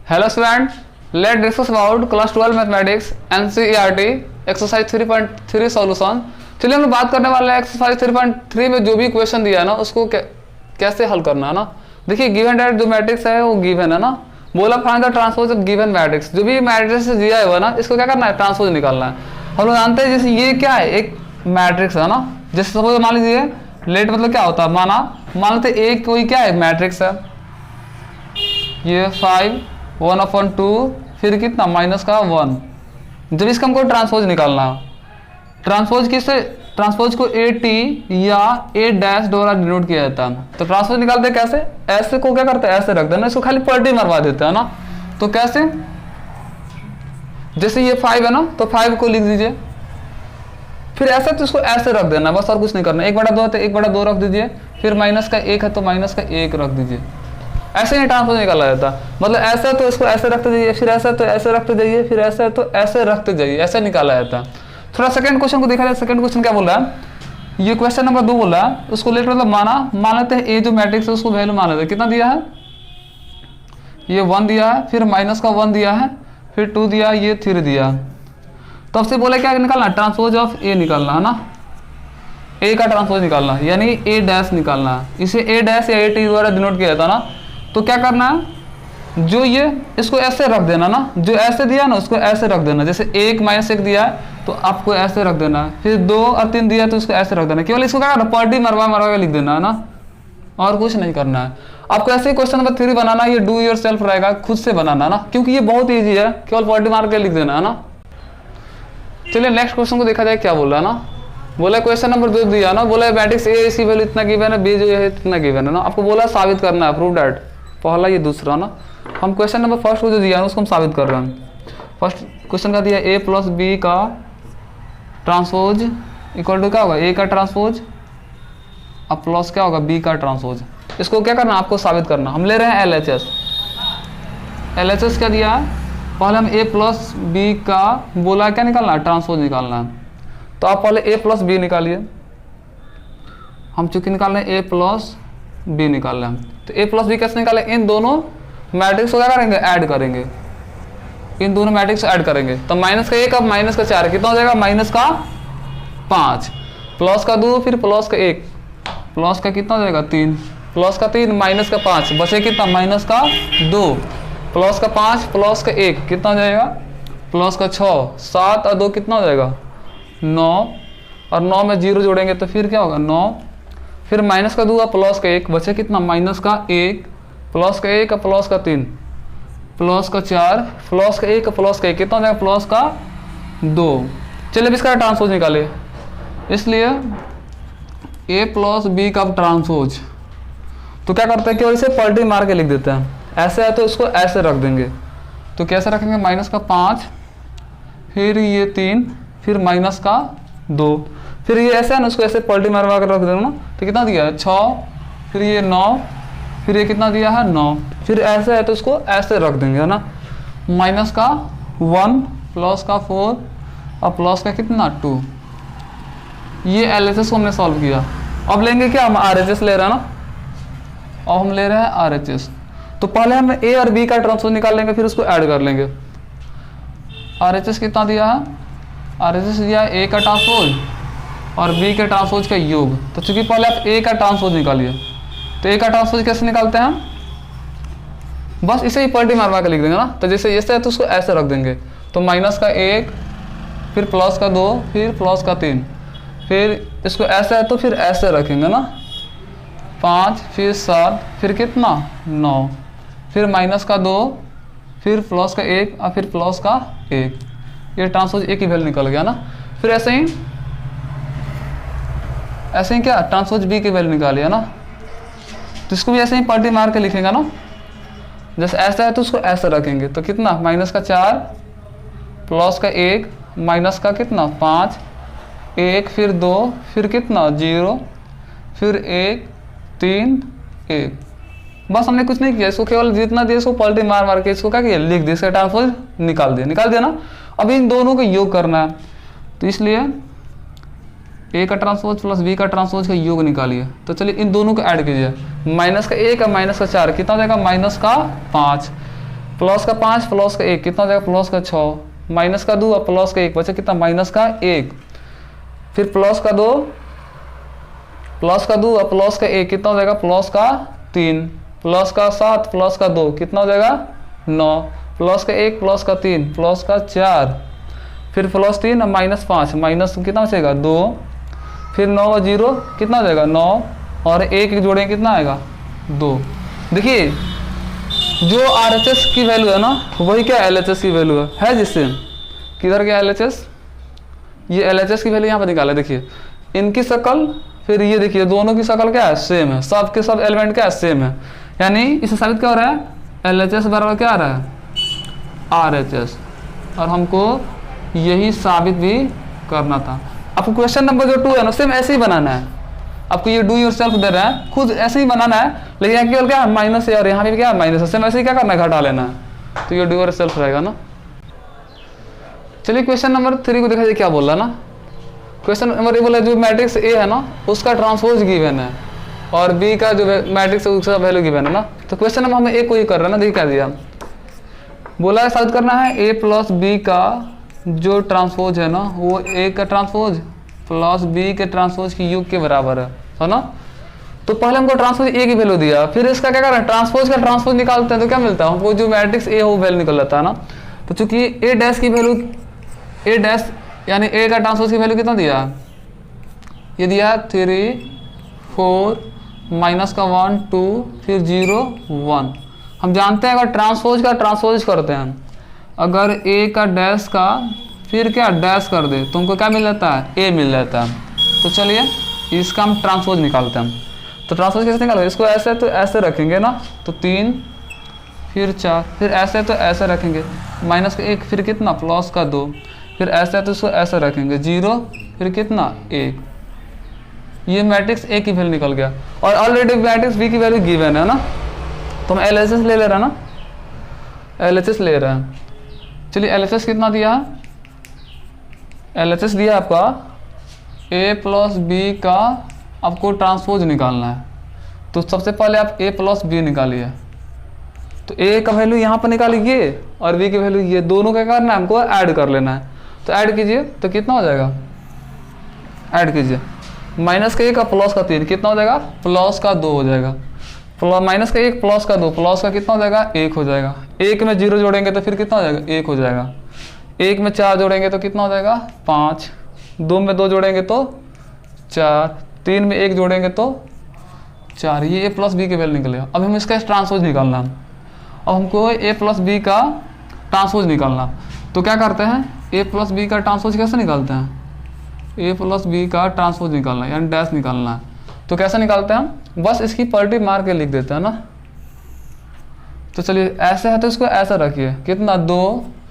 Hello student, let discuss about class 12 mathematics NCERT exercise 3.3 solution. चलिए हम लोग बात करने वाले हैं एक्सरसाइज 3.3 में जो भी क्वेश्चन दिया है ना उसको कैसे हल करना है ना। देखिए गिवन डेट जो मैट्रिक्स है वो गिवन है ना, बोला find the transpose of given matrix. जो भी मैट्रिक्स दिया है ना इसको क्या करना है, ट्रांसपोज निकालना है। हम लोग जानते हैं जैसे ये क्या है, एक मैट्रिक्स है ना। जैसे सपोज मान लीजिए लेट मतलब क्या होता है, मान लेते एक कोई क्या है मैट्रिक्स है, ये 5 1/2 फिर कितना माइनस का 1। जब इसका हमको ट्रांसपोज निकालना है, ट्रांसपोज किससे, ट्रांसपोज को ए टी या ए डैश द्वारा डिनोट किया जाता है। तो ट्रांसपोज निकालते हैं कैसे, ऐसे को क्या करते हैं, ऐसे रखते हैं ना, इसको खाली पलटी मरवा देते हैं ना। तो कैसे, जैसे ये 5 है ना तो 5 को लिख दीजिए, फिर ऐसे तो इसको ऐसे रख देना, बस और कुछ नहीं करना। 1/2 है तो 1/2 रख दीजिए, फिर माइनस का 1 है तो माइनस का 1 रख दीजिए। ऐसे ही ट्रांसपोज निकाला जाता है, मतलब ऐसा तो इसको ऐसे रखते जाइए, फिर ऐसा तो ऐसे रखते जाइए, फिर ऐसा तो ऐसे रखते जाइए, ऐसे निकाला जाता है। थोड़ा सेकंड क्वेश्चन को देखा जाए। सेकंड क्वेश्चन क्या बोल रहा है, ये क्वेश्चन नंबर 2 बोल रहा है, उसको लेट मतलब मान लेते हैं ए जो मैट्रिक्स है उसको वैल्यू मान लेते हैं। कितना दिया है, ये 1 दिया है, फिर माइनस का 1 दिया है, फिर 2 दिया है, ये 3 दिया है। तो अब से बोले क्या निकालना, ट्रांसपोज ऑफ ए निकालना है ना, ए का ट्रांसपोज निकालना है, यानी ए डैश निकालना है। इसे ए डैश या ए टी द्वारा डिनोट किया जाता है ना। तो क्या करना है, जो ये इसको ऐसे रख देना ना, जो ऐसे दिया ना उसको ऐसे रख देना। जैसे 1 - 1 दिया है तो आपको ऐसे रख देना है, फिर 2 और 3 दिया तो इसको ऐसे रख देना। केवल इसको क्या करना, पलटी मरवा के लिख देना है ना, और कुछ नहीं करना है। आपको ऐसे ही क्वेश्चन नंबर 3 बनाना, ये डू योर सेल्फ रहेगा, खुद से बनाना ना, क्योंकि ये बहुत ईजी है, केवल पलटी मार के लिख देना है ना। चलिए नेक्स्ट क्वेश्चन को देखा जाए क्या बोल रहा है ना। बोला क्वेश्चन नंबर 2 दिया ना, बोला मैट्रिक्स ए इसकी वैल्यू इतना गिवन है, बी जो है इतना गिवन है ना। आपको बोला साबित करना है, प्रूव दैट। पहला ये दूसरा ना, हम क्वेश्चन नंबर फर्स्ट को जो दिया है उसको हम साबित कर रहे हैं। फर्स्ट क्वेश्चन का दिया ए प्लस बी का ट्रांसपोज इक्वल टू क्या होगा, ए का ट्रांसपोज अब प्लस क्या होगा, बी का ट्रांसपोज। इसको क्या करना, आपको साबित करना। हम ले रहे हैं एलएचएस। एलएचएस क्या दिया है, पहले हम ए प्लस बी का बोला क्या निकालना है, ट्रांसपोज निकालना है। तो आप पहले ए प्लस बी निकालिए। हम चूंकि निकाल रहे हैं ए प्लस बी निकाल रहे हैं, तो ए प्लस बी कैसे निकाले, इन दोनों मैट्रिक्स को क्या करेंगे, ऐड करेंगे। इन दोनों मैट्रिक्स ऐड करेंगे तो माइनस का 1 अब माइनस का 4 कितना हो जाएगा, माइनस का 5, प्लस का 2, फिर प्लस का 1, प्लस का कितना हो जाएगा 3, प्लस का 3 माइनस का 5, बचे कितना माइनस का 2, प्लस का 5 प्लस का 1 कितना हो जाएगा, प्लस का 6, 7 और 2 कितना हो जाएगा 9, और 9 में 0 जोड़ेंगे तो फिर क्या होगा 9, फिर माइनस का 2 और प्लस का 1, बचे कितना माइनस का 1, प्लस का 1 और प्लस का 3, प्लस का 4, प्लस का 1 और प्लस का 1 कितना हो जाएगा, प्लस का 2। चलिए अब इसका ट्रांसपोज निकाले। इसलिए ए प्लस बी का ट्रांसपोज, तो क्या करते हैं कि इसे पलटी मार के लिख देते हैं। ऐसे है तो इसको ऐसे रख देंगे, तो कैसे रखेंगे, माइनस का 5, फिर ये 3, फिर माइनस का 2, फिर ये ऐसे है ना, उसको ऐसे पलटी मारवा कर रख देना ना। तो कितना दिया है 6, फिर ये 9, फिर ये कितना दिया है 9, फिर ऐसे है तो उसको ऐसे रख देंगे है ना। माइनस का 1, प्लस का 4 और प्लस का कितना 2। ये एलएचएस को हमने सॉल्व किया। अब लेंगे क्या, हम आरएचएस ले रहे हैं ना, अब हम ले रहे हैं आरएचएस। तो पहले हम ए और बी का ट्रांसपोज निकाल लेंगे, फिर उसको ऐड कर लेंगे। आरएचएस कितना दिया है, आरएचएस दिया है ए का ट्रांसपोज और बी के ट्रांसपोज का योग। तो चूंकि पहले आप ए का ट्रांसपोज निकालिए, तो ए का ट्रांसपोज कैसे निकालते हैं, बस इसे ही पलटी मारवा के लिख देंगे ना। तो जैसे ऐसे है तो उसको ऐसे रख देंगे, तो माइनस का 1, फिर प्लस का 2, फिर प्लस का 3, फिर इसको ऐसे है तो फिर ऐसे रखेंगे ना, 5, फिर 7, फिर कितना 9, फिर माइनस का 2, फिर प्लस का 1 और फिर प्लस का 1। ये ट्रांसपोज ए की वैल्यू निकल गया ना। फिर ऐसे ही क्या, ट्रांसपोज बी की वैल्यू निकालिए ना। तो इसको भी ऐसे ही पलटी मार के लिखेगा ना। जैसे ऐसा है तो उसको ऐसे रखेंगे, तो कितना माइनस का 4, प्लस का 1, माइनस का कितना 5, 1, फिर 2, फिर कितना 0, फिर 1, 3, 1। बस हमने कुछ नहीं किया, इसको केवल जितना दिया इसको पलटी मार के इसको क्या किया, लिख दिया, इसका ट्रांसपोज निकाल दिया ना। अब इन दोनों का योग करना है, तो इसलिए ए का ट्रांसपोज प्लस बी का ट्रांसपोज का योग निकालिए। तो चलिए इन दोनों को ऐड कीजिए, माइनस का 1 और माइनस का 4 कितना हो जाएगा, माइनस का 5, प्लस का 5 प्लस का 1 कितना हो जाएगा प्लस का 6, माइनस का 2 और प्लस का 1 बचे कितना माइनस का 1, फिर प्लस का 2 और प्लस का 1 कितना हो जाएगा प्लस का 3, प्लस का 7 प्लस का 2 कितना हो जाएगा 9, प्लस का 1 प्लस का 3 प्लस का 4, फिर प्लस 3 और माइनस 5 माइनस कितना बचेगा 2, फिर 9 और 0 कितना हो जाएगा 9 और 1 जोड़ेंगे कितना आएगा 2। देखिए जो RHS की वैल्यू है ना वही क्या LHS की वैल्यू है जिससे किधर गया LHS, ये LHS की वैल्यू यहाँ पर निकाला। देखिए इनकी शकल फिर ये देखिए दोनों की शकल क्या है सेम है, सब के सब एलिमेंट क्या है सेम है, यानी इसे साबित क्या हो रहा है LHS बराबर क्या आ रहा है RHS, और हमको यही साबित भी करना था। आपको क्वेश्चन नंबर जो 2 है ना सेम ऐसे ही बनाना है, आपको ये डू योरसेल्फ दे रहा है खुद ऐसे ही बनाना है, लेकिन यहाँ केवल क्या है माइनस है और यहाँ भी क्या है माइनस है, सेम ऐसे ही क्या करना है घटा लेना है, तो ये डू योरसेल्फ रहेगा ना। चलिए क्वेश्चन नंबर 3 को देखा जाए क्या बोल रहा है ना। क्वेश्चन नंबर 1 बोला जो मैट्रिक्स ए है ना उसका ट्रांसपोज गिवन है और बी का जो मैट्रिक्स है उसका वैल्यू गिवन है ना। तो क्वेश्चन नंबर हमें ए को ही कर रहे हैं ना, देखिए क्या दिया बोला है साबित करना है ए प्लस बी का जो ट्रांसपोज है ना वो ए का ट्रांसपोज प्लस बी के ट्रांसपोज की योग के बराबर है ना। तो पहले हमको ट्रांसपोज ए की वैल्यू दिया, फिर इसका क्या कर रहे हैं ट्रांसपोज का ट्रांसपोज निकालते हैं तो क्या मिलता है हमको जो मैट्रिक्स ए हो वैल्यू निकल जाता है ना। तो चूंकि ए डैश की वैल्यू ए डैश यानी ए का ट्रांसपोज की वैल्यू कितना दिया, ये दिया 3 4 माइनस का 1 2 फिर 0 1। हम जानते हैं अगर ट्रांसपोज का ट्रांसपोज करते हैं, अगर ए का डैश का फिर क्या डैश कर दे तो हमको क्या मिल जाता है ए मिल जाता है। तो चलिए इसका हम ट्रांसपोज निकालते हैं। तो ट्रांसपोज कैसे निकालोगे, इसको ऐसे तो ऐसे रखेंगे ना, तो 3 फिर 4 फिर ऐसे तो ऐसे रखेंगे, माइनस का 1 फिर कितना प्लस का 2 फिर ऐसे तो इसको ऐसे रखेंगे 0 फिर कितना 1। ये मैट्रिक्स ए की वैल्यू निकल गया और ऑलरेडी मैट्रिक्स बी की वैल्यू गिवन है ना, तो हम LHS ले रहे हैं ना, LHS ले रहे हैं। चलिए LHS कितना दिया, LHS दिया आपका a प्लस बी का आपको ट्रांसपोज निकालना है। तो सबसे पहले आप a प्लस बी निकालिए, तो a का वैल्यू यहाँ पर निकालिए और b की वैल्यू ये दोनों क्या करना है हमको ऐड कर लेना है। तो ऐड कीजिए तो कितना हो जाएगा, ऐड कीजिए माइनस का 1 का प्लस का 3 कितना हो जाएगा प्लस का 2 हो जाएगा, माइनस का 1 प्लस का 2 प्लस का कितना हो जाएगा 1 हो जाएगा, 1 में 0 जोड़ेंगे तो फिर कितना हो जाएगा 1 हो जाएगा, 1 में 4 जोड़ेंगे तो कितना हो जाएगा 5, 2 में 2 जोड़ेंगे तो 4, 3 में 1 जोड़ेंगे तो 4। ये a प्लस बी के वैल्यू निकलेगा। अब हम इसका ट्रांसपोज निकालना, अब हमको a प्लस बी का ट्रांसपोज निकालना। तो क्या करते हैं a प्लस बी का ट्रांसपोज कैसे निकालते हैं, a प्लस बी का ट्रांसपोज निकालना यानी डैश निकालना है। तो कैसे निकालते हैं हम, बस इसकी पलटी मार के लिख देते हैं ना। तो चलिए ऐसे है तो इसको ऐसा रखिए कितना 2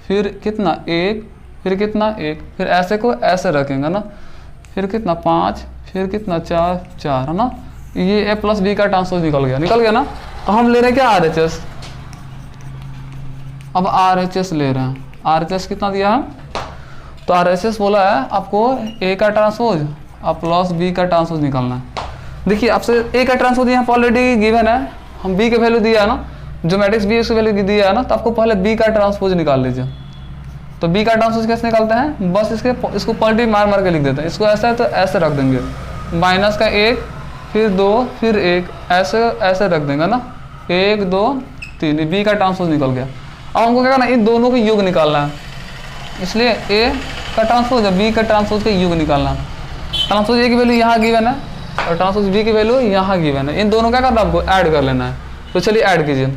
फिर कितना 1 फिर कितना 1 फिर ऐसे को ऐसे रखेंगे ना, फिर कितना 5 फिर कितना 4 4 है ना। ये a प्लस बी का ट्रांसपोज निकल गया ना। तो हम ले रहे हैं क्या RHS, अब RHS ले रहे हैं। RHS कितना दिया है, तो RHS बोला है आपको a का ट्रांसपोज और प्लस बी का ट्रांसपोज निकालना है। देखिए आपसे a का ट्रांसपोज यहाँ पर ऑलरेडी गिवन है, हम b के वैल्यू दिया है ना, जो मैट्रिक्स बी उसकी वैल्यू दिया है ना, तो आपको पहले b का ट्रांसपोज निकाल लीजिए। तो b का ट्रांसपोज कैसे निकालते हैं, बस इसको पलटी मार मार के लिख देते हैं। इसको ऐसा है तो ऐसे रख देंगे, माइनस का 1 फिर 2 फिर 1 ऐसे ऐसे रख देंगे ना, 1 2 3 b का ट्रांसपोज निकल गया। अब हमको क्या करना है इन दोनों का योग निकालना है, इसलिए a का ट्रांसपोज है b का ट्रांसपोज का योग निकालना है। ट्रांसपोज a की वैल्यू यहाँ गिवन है और ट्रांसपोज b की वैल्यू यहाँ गिवन है, इन दोनों का करना आपको ऐड कर लेना है। तो चलिए ऐड कीजिए,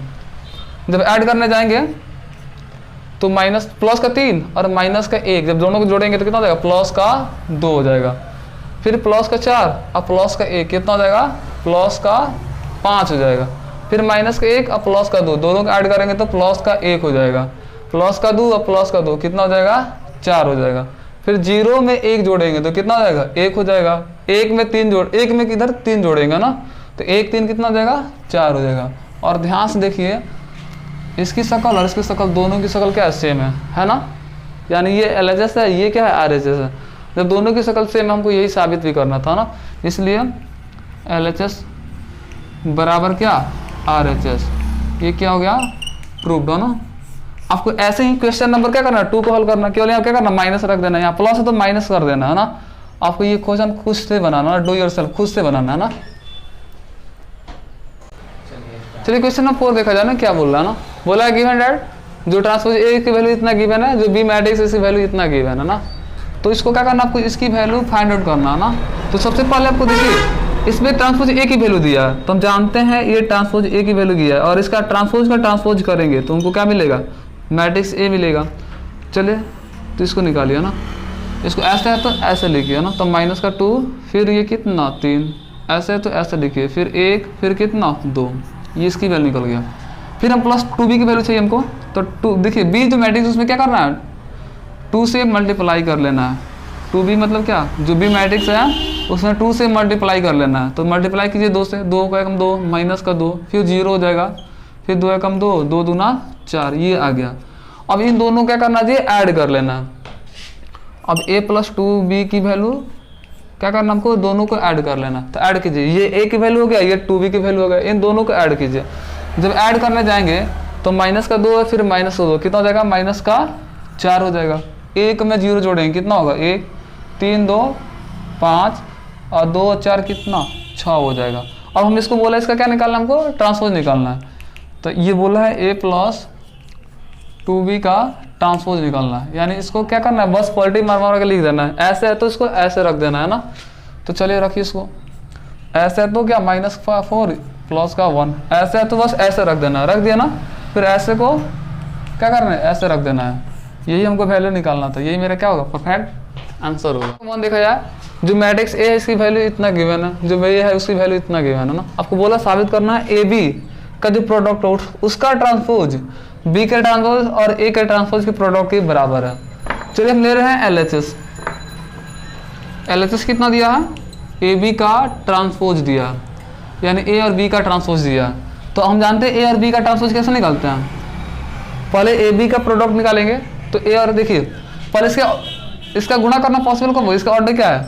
जब ऐड करने जाएंगे तो माइनस प्लस का 3 और माइनस का 1 जब दोनों को जोड़ेंगे तो कितना हो जाएगा प्लस का 2 हो जाएगा, फिर प्लस का 4 और प्लस का 1 कितना हो जाएगा प्लस का 5 हो जाएगा, फिर माइनस का 1 और प्लस का 2 दोनों को ऐड करेंगे तो प्लस का 1 हो जाएगा, प्लस का 2 और प्लस का 2 कितना हो जाएगा 4 हो जाएगा, फिर 0 में 1 जोड़ेंगे तो कितना हो जाएगा 1 हो जाएगा, 1 में 1 में किधर 3 जोड़ेंगे ना, तो 1 3 कितना हो जाएगा 4 हो जाएगा। और ध्यान से देखिए इसकी शकल और इसकी शकल दोनों की शकल क्या सेम है ना, यानी ये LHS है ये क्या है RHS है। जब दोनों की शकल सेम है हमको यही साबित भी करना था ना, इसलिए LHS बराबर क्या RHS, ये क्या हो गया प्रूव्ड है ना। आपको ऐसे ही क्वेश्चन नंबर क्या करना है 2 को हल करना, केवल यहाँ क्या करना माइनस रख देना, यहाँ प्लस है तो माइनस कर देना है ना। आपको ये क्वेश्चन खुद से बनाना है, डू योरसेल्फ, खुद से बनाना है ना। चलिए क्वेश्चन नंबर 4 देखा जाए ना क्या बोल रहा है ना। बोला है गिवन डैट जो ट्रांसपोज ए की वैल्यू इतना गिवन है, जो बी मैट्रिक्स इसकी वैल्यू इतना गिवन है ना। तो इसको क्या करना आपको इसकी वैल्यू फाइंड आउट करना है ना। तो सबसे पहले आपको देखिए इसमें ट्रांसपोज ए की वैल्यू दिया है, तो हम जानते हैं ये ट्रांसपोज ए की वैल्यू दिया है, और इसका ट्रांसपोज का ट्रांसपोज करेंगे तो उनको क्या मिलेगा मैट्रिक्स ए मिलेगा। चलिए तो इसको निकालिए ना, इसको ऐसे है तो ऐसे लिखिए ना, तो माइनस का 2, फिर ये कितना 3, ऐसे है तो ऐसे लिखिए, फिर 1, फिर कितना 2, ये इसकी वैल्यू निकल गया। फिर हम प्लस 2b की वैल्यू चाहिए हमको, तो 2 देखिए बी जो मैट्रिक्स उसमें क्या करना है 2 से मल्टीप्लाई कर लेना है। 2b मतलब क्या, जो बी मैट्रिक्स है उसमें 2 से मल्टीप्लाई कर लेना है। तो मल्टीप्लाई कीजिए 2 से, 2 का एकम 2, माइनस का 2, फिर 0 हो जाएगा, फिर 2 एकम 2, 2 दूना 4, ये आ गया। अब इन दोनों क्या करना चाहिए ऐड कर लेना। अब a प्लस 2b की वैल्यू क्या करना हमको, दोनों को ऐड कर लेना। तो ऐड कीजिए, ये a की वैल्यू हो गया, ये 2b की वैल्यू हो गया, इन दोनों को ऐड कीजिए। जब ऐड करने जाएंगे तो माइनस का 2 है, फिर माइनस का 2 कितना हो जाएगा, माइनस का 4 हो जाएगा। 1 में 0 जोड़ेंगे कितना होगा 1, 3 2 5 और 2 और 4 कितना 6 हो जाएगा। अब हम इसको बोला इसका क्या निकालना हमको ट्रांसपोज निकालना है। तो ये बोला है a प्लस 2b का ट्रांसपोज निकालना है, यानी इसको क्या करना है बस पॉलिटिव मार मार के लिख देना है। ऐसे है तो इसको ऐसे रख देना है ना। तो चलिए रखिए इसको, ऐसे है तो क्या माइनस 4 प्लस का 1, ऐसे है तो बस ऐसे रख देना है, रख दिया ना। फिर ऐसे को क्या करना है ऐसे रख देना है, यही हमको वैल्यू निकालना था, यही मेरा क्या होगा परफेक्ट आंसर होगा। वन देखा जाए जो मैट्रिक्स ए है इसकी वैल्यू इतना गिवन है, जो ए है उसकी वैल्यू इतना गिवन है ना। आपको बोला साबित करना है ए बी का जो प्रोडक्ट हो उसका ट्रांसपोज बी के ट्रांसपोज और ए के ट्रांसपोज के प्रोडक्ट के बराबर है। चलिए हम ले रहे हैं LHS। LHS कितना दिया है, ए बी का ट्रांसपोज दिया, यानी ए और बी का ट्रांसपोज दिया। तो हम जानते हैं ए और बी का ट्रांसपोज कैसे निकालते हैं, पहले ए बी का प्रोडक्ट निकालेंगे। तो ए और देखिए पहले इसका गुणा करना पॉसिबल कब हो, इसका ऑर्डर क्या है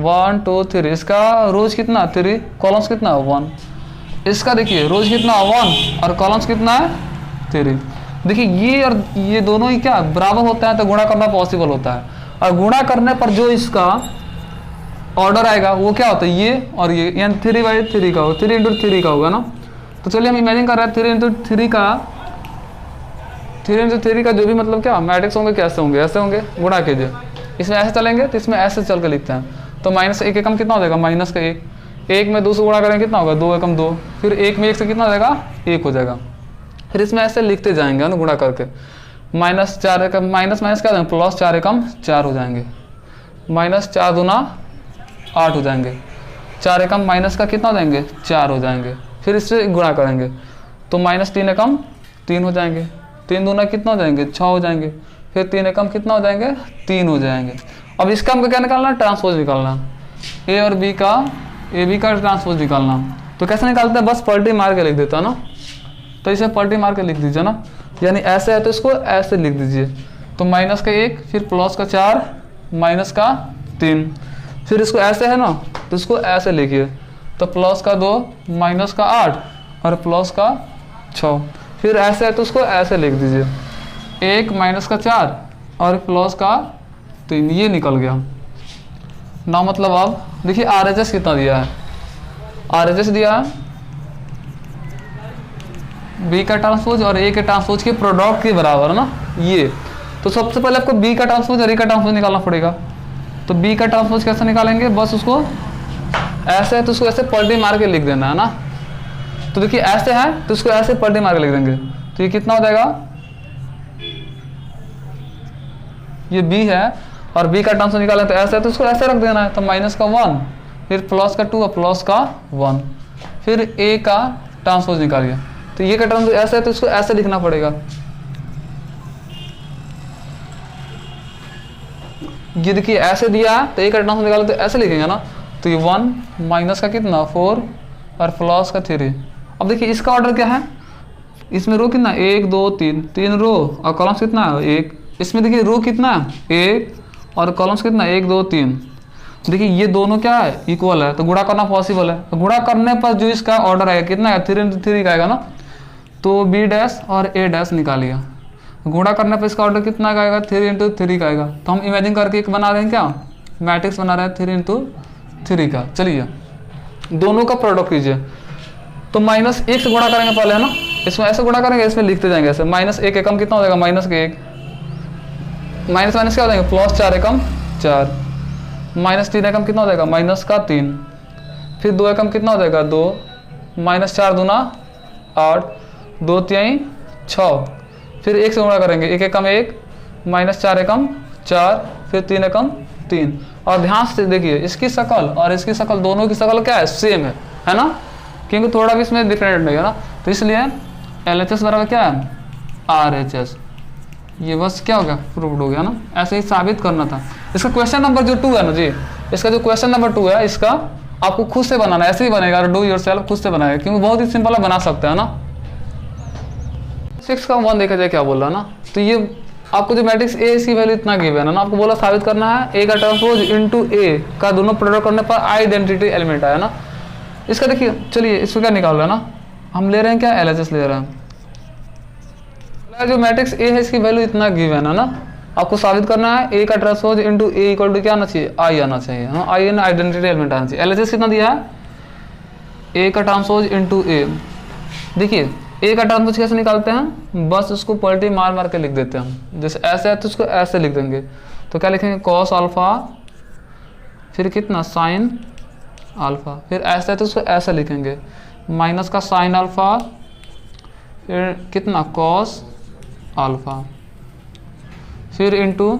1 2 3, इसका रोज कितना 3, कॉलम्स कितना 1, इसका देखिए रोज कितना 1 और कॉलम्स कितना है 3। देखिए ये और ये दोनों ही क्या बराबर होता है तो गुणा करना पॉसिबल होता है, और गुणा करने पर जो इसका ऑर्डर आएगा वो क्या होता है ये और ये, यानी 3/3 का होगा, 3 × 3 का होगा ना। तो चलिए हम इमेजिन कर रहे हैं 3 × 3 का जो भी मतलब क्या मैट्रिक्स होंगे कैसे होंगे, ऐसे होंगे, गुणा कीजिए। इसमें ऐसे चलेंगे तो इसमें ऐसे चल के लिखते हैं। तो माइनस 1 एकम कितना हो जाएगा माइनस का 1, 1 में 2 से गुणा करेंगे कितना होगा 2 एकम 2, फिर 1 में 1 से कितना हो जाएगा 1 हो जाएगा। फिर इसमें ऐसे लिखते जाएंगे ना गुणा करके, माइनस 4 एकम माइनस माइनस क्या देंगे प्लस 4 एकम 4 हो जाएंगे, माइनस 4 दूना 8 हो जाएंगे, 4 एकम माइनस का कितना हो जाएंगे 4 हो जाएंगे। फिर इससे गुणा करेंगे तो माइनस 3 एकम 3 हो जाएंगे, 3 दूना कितना हो जाएंगे 6 हो जाएंगे, फिर 3 एकम कितना हो जाएंगे 3 हो जाएंगे। अब इसका हमको क्या निकालना है ट्रांसपोज निकालना, ए और बी का ए बी का ट्रांसपोज निकालना। तो कैसे निकालते हैं बस पलटी मार के लिख देता ना, तो इसे पलटी मार के लिख दीजिए ना, यानी ऐसे है तो इसको ऐसे लिख दीजिए। तो माइनस का 1 फिर प्लस का 4 माइनस का 3, फिर इसको ऐसे है ना तो इसको ऐसे लिखिए। तो प्लस का 2 माइनस का 8 और प्लस का 6, फिर ऐसे है तो उसको ऐसे लिख दीजिए 1 माइनस का 4 और प्लस का 3, ये निकल गया ना। मतलब अब देखिए RHS कितना दिया है, RHS दिया है बी का ट्रांसपोज और ए के ट्रांसपोज के प्रोडक्ट के बराबर है ना ये। तो सबसे पहले आपको बी का ट्रांसपोज और ए का ट्रांसपोज निकालना पड़ेगा। तो बी का ट्रांसपोज कैसे निकालेंगे, बस उसको ऐसे है तो उसको ऐसे पलटी मार के लिख देना है ना। तो देखिए ऐसे है तो उसको ऐसे पलटी मार के लिख देंगे। तो ये कितना हो जाएगा, ये बी है और बी का ट्रांसपोज निकालें तो ऐसे है तो उसको ऐसे रख देना है। तो माइनस का 1 फिर प्लस का 2 और प्लस का 1, फिर ए का ट्रांसपोज निकालिए। तो ये का ट्रांसपोज ऐसे है तो इसको ऐसे लिखना पड़ेगा। ये देखिए ऐसे दिया तो ए का ट्रांसपोज निकाले तो ऐसे लिखेंगे ना। तो ये 1 माइनस का कितना 4 और प्लस का 3। अब देखिए इसका ऑर्डर क्या है, इसमें रो कितना 1 2 3 रो और कॉलम्स कितना है 1। इसमें देखिए रो कितना है 1 और कॉलम्स कितना 1 2 3। देखिए ये दोनों क्या है इक्वल है तो गुणा करना पॉसिबल है। तो गुणा करने पर जो इसका ऑर्डर आएगा कितना है 3 × 3 का आएगा ना। तो बी डैश और ए डैश निकालिए। गुणा करने पर इसका ऑर्डर कितना का आएगा, 3 इंटू 3 का आएगा। तो हम इमेजिन करके एक बना रहे हैं, क्या मैट्रिक्स बना रहे हैं 3 इंटू 3 का। चलिए दोनों का प्रोडक्ट कीजिए। तो -1 से गुणा करेंगे पहले, है ना, इसमें ऐसे गुणा करेंगे, इसमें लिखते जाएंगे ऐसे। -1 एकम कितना हो जाएगा, -1, माइनस माइनस क्या हो जाएगा, +4 एकम 4, -3 एकम कितना हो जाएगा, -3, फिर 2 एकम कितना हो जाएगा 2, -4 दूना 8, 2 तिहाई 6, फिर 1 से गुणा करेंगे, 1 एकम 1, -4 एकम 4, फिर 3 एकम 3। और ध्यान से देखिए इसकी शकल और इसकी शकल, दोनों की शकल क्या है, सेम है ना, क्योंकि थोड़ा भी इसमें डिफरेंट नहीं है ना। तो इसलिए LHS बराबर क्या है, RHS। ये बस क्या हो गया, प्रूव्ड हो गया ना। ऐसे ही साबित करना था। इसका क्वेश्चन नंबर जो 2 है ना जी, इसका जो क्वेश्चन नंबर 2 है, इसका आपको खुद से बनाना है, ऐसे ही बनेगा, डू योरसेल्फ, खुद से बनाएगा, क्योंकि बहुत ही सिंपल है, बना सकते हैं ना। 6 का 1 देखा जाए क्या बोल रहा है ना। तो ये आपको जो मैट्रिक्स ए, इसकी वैल्यू इतना गिवन है ना, आपको बोला साबित करना है ए का ट्रांसपोज इनटू ए का दोनों प्रोडक्ट करने पर आइडेंटिटी एलिमेंट आया ना। इसका देखिए, चलिए इसको क्या निकाल रहा है ना, हम ले रहे हैं क्या, LHS ले रहे हैं। जो मैट्रिक्स ए है इसकी वैल्यू इतना गिवन है ना, आपको साबित करना है ए का transpose into A equal to क्या आना चाहिए, आई आना चाहिए, हाँ आई ना, आइडेंटिटी एलिमेंट आना चाहिए। LHS कितना दिया है, ए का ट्रांसपोज इनटू ए। देखिए ए का ट्रांसपोज कैसे निकालते हैं, बस उसको पलटी मार मार के लिख देते हैं। जैसे ऐसे है तो उसको ऐसे लिख देंगे, तो क्या लिखेंगे, कॉस अल्फा, फिर कितना साइन अल्फा, फिर ऐसे है तो उसको ऐसे लिखेंगे, माइनस का साइन अल्फा, फिर कितना कॉस अल्फा, फिर इनटू,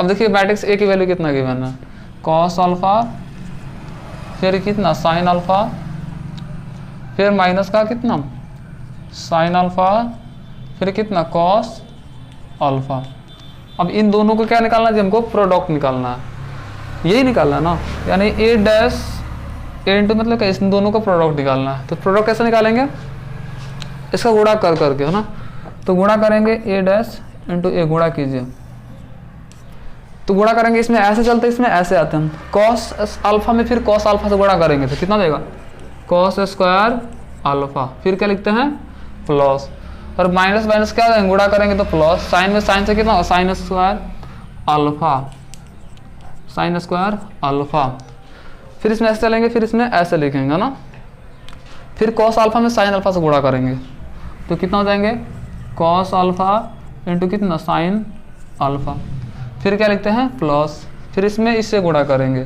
अब देखिए मैट्रिक्स ए की वैल्यू कितना गिवन है, कॉस अल्फा, फिर कितना साइन अल्फा, फिर माइनस का कितना साइन अल्फा, फिर कितना कॉस अल्फा। अब इन दोनों को क्या निकालना है, हमको प्रोडक्ट निकालना है, यही निकालना है ना, यानी ए डैश ए इंटू मतलब क्या, इन दोनों का प्रोडक्ट निकालना है। तो प्रोडक्ट कैसे निकालेंगे, इसका गुणा कर करके, है ना। तो गुणा करेंगे ए डैश इंटू ए, गुणा कीजिए, तो गुणा करेंगे, इसमें ऐसे चलते इसमें ऐसे आते हैं, कॉस अल्फा में फिर कॉस अल्फा से गुणा करेंगे तो कितना देगा, कॉस स्क्वायर अल्फा, फिर क्या लिखते हैं प्लस, और माइनस माइनस क्या हो, गुणा करेंगे तो प्लस, साइन में साइन से कितना होगा, sine square alpha, sine square alpha, फिर इसमें ऐसे चलेंगे, फिर इसमें ऐसे लिखेंगे ना, फिर कॉस अल्फा में साइन अल्फा से गुणा करेंगे तो कितना हो जाएंगे, कॉस अल्फा इंटू कितना साइन अल्फा, फिर क्या लिखते हैं प्लस, फिर इसमें इससे गुणा करेंगे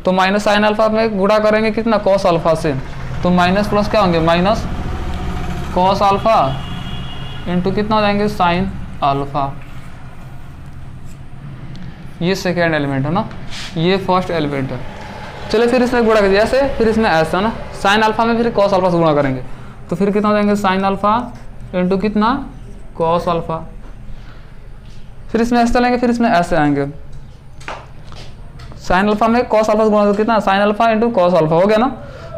तो माइनस साइन अल्फा में गुणा करेंगे कितना, कॉस अल्फा से, तो माइनस प्लस क्या होंगे, माइनस कॉस अल्फा इंटू कितना हो जाएंगे साइन अल्फा। ये सेकेंड एलिमेंट है ना, ये फर्स्ट एलिमेंट है। चलिए फिर इसमें गुणा कीजिए ऐसे, फिर इसमें ऐसा ना, साइन अल्फा में फिर कॉस अल्फा से गुणा करेंगे तो फिर कितना हो जाएंगे, साइन अल्फा इंटू कितना कॉस अल्फा, फिर इसमें ऐसे चलेंगे, फिर इसमें ऐसे आएंगे, साइन अल्फा में कॉस अल्फा से गुणा कितना, sine alpha into cos alpha हो गया ना,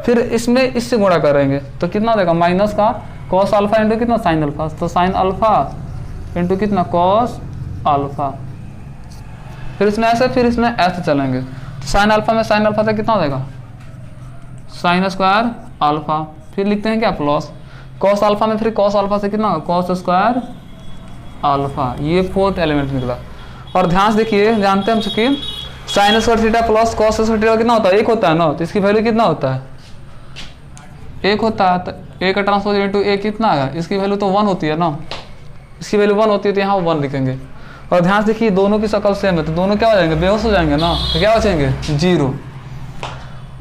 फिर इसमें इससे गुणा करेंगे तो कितना देगा, माइनस का कॉस अल्फा इंटू कितना साइन अल्फा, तो साइन अल्फा इंटू कितना कॉस अल्फा, फिर इसमें ऐसे, फिर इसमें ऐसे चलेंगे, साइन अल्फा में साइन अल्फा से कितना हो जाएगा, साइन स्क्वायर अल्फा, फिर लिखते हैं क्या प्लस, कॉस अल्फा में फिर कॉस अल्फा से कितना होगा, कॉस स्क्वायर अल्फा। ये फोर्थ एलिमेंट निकला। और ध्यान से देखिए, जानते हैं हम चुकी sine square theta plus cos square theta कितना होता है, 1 होता है ना, तो इसकी वैल्यू कितना होता है, 1 होता है। तो ए का ट्रांसपोज इनटू ए कितना है, इसकी वैल्यू तो 1 होती है ना, इसकी वैल्यू 1 होती है तो यहाँ 1 लिखेंगे। और ध्यान से देखिए दोनों की शक्ल सेम है तो दोनों क्या हो जाएंगे, बेहोश हो जाएंगे ना, तो क्या बचेंगे 0।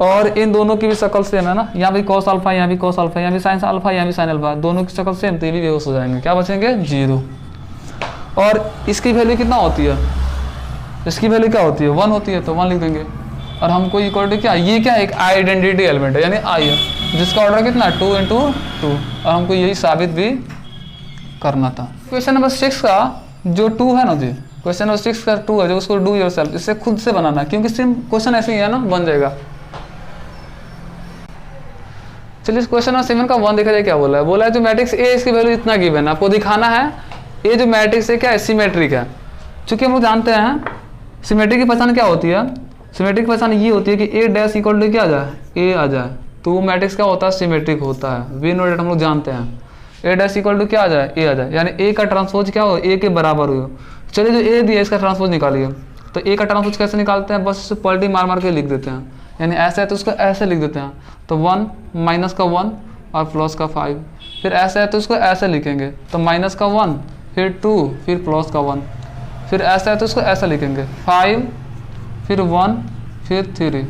और इन दोनों की भी शक्ल सेम है ना, यहाँ भी कॉस अल्फा, यहाँ भी कॉस अल्फा, यहाँ भी साइन अल्फा, यहाँ भी साइन अल्फा, दोनों की शक्ल सेम तो ये भी बेहोश हो जाएंगे, क्या बचेंगे 0। और इसकी वैल्यू कितना होती है, इसकी वैल्यू क्या होती है 1 होती है तो 1 लिख देंगे। और हमको इक्वल टू क्या, ये क्या एक आइडेंटिटी एलिमेंट है यानी आई है, जिसका ऑर्डर कितना 2 इंटू 2, और हमको यही साबित भी करना था। क्वेश्चन नंबर 6 का जो 2 है ना जी, क्वेश्चन नंबर 6 का 2 है जो, उसको डू योरसेल्फ, इससे खुद से बनाना, क्योंकि सिर्फ क्वेश्चन ऐसे ही है ना, बन जाएगा। चलिए क्वेश्चन नंबर 7 का 1 देखा जाए क्या बोला है। बोला है जो मैट्रिक्स ए, इसकी वैल्यू इतना गिवन है, आपको दिखाना है ये जो मैट्रिक्स है क्या है, सिमेट्रिक है। चूंकि हम लोग जानते हैं सिमेट्रिक की पहचान क्या होती है, सिमेट्रिक की पहचान ये होती है कि ए डैश इक्वल टू क्या आ जाए, ए आ जाए, तो वो मैट्रिक्स क्या होता है, सिमेट्रिक होता है। वी नो डेट हम लोग जानते हैं, ए डैश इक्वल टू क्या आ जाए, ए आ जाए, यानी ए का ट्रांसपोज क्या हो, ए के बराबर हो। चलिए जो ए दिया इसका ट्रांसपोज निकालिए। तो ए का ट्रांसपोज कैसे निकालते हैं, बस इसे पलटी मार मार के लिख देते हैं, यानी ऐसे है तो उसको ऐसे लिख देते हैं। तो 1 माइनस का 1 और प्लस का 5, फिर ऐसे है तो इसको ऐसे लिखेंगे, तो माइनस का 1 फिर 2 फिर प्लस का 1, फिर ऐसा है तो इसको ऐसा लिखेंगे 5 फिर 1 फिर 3।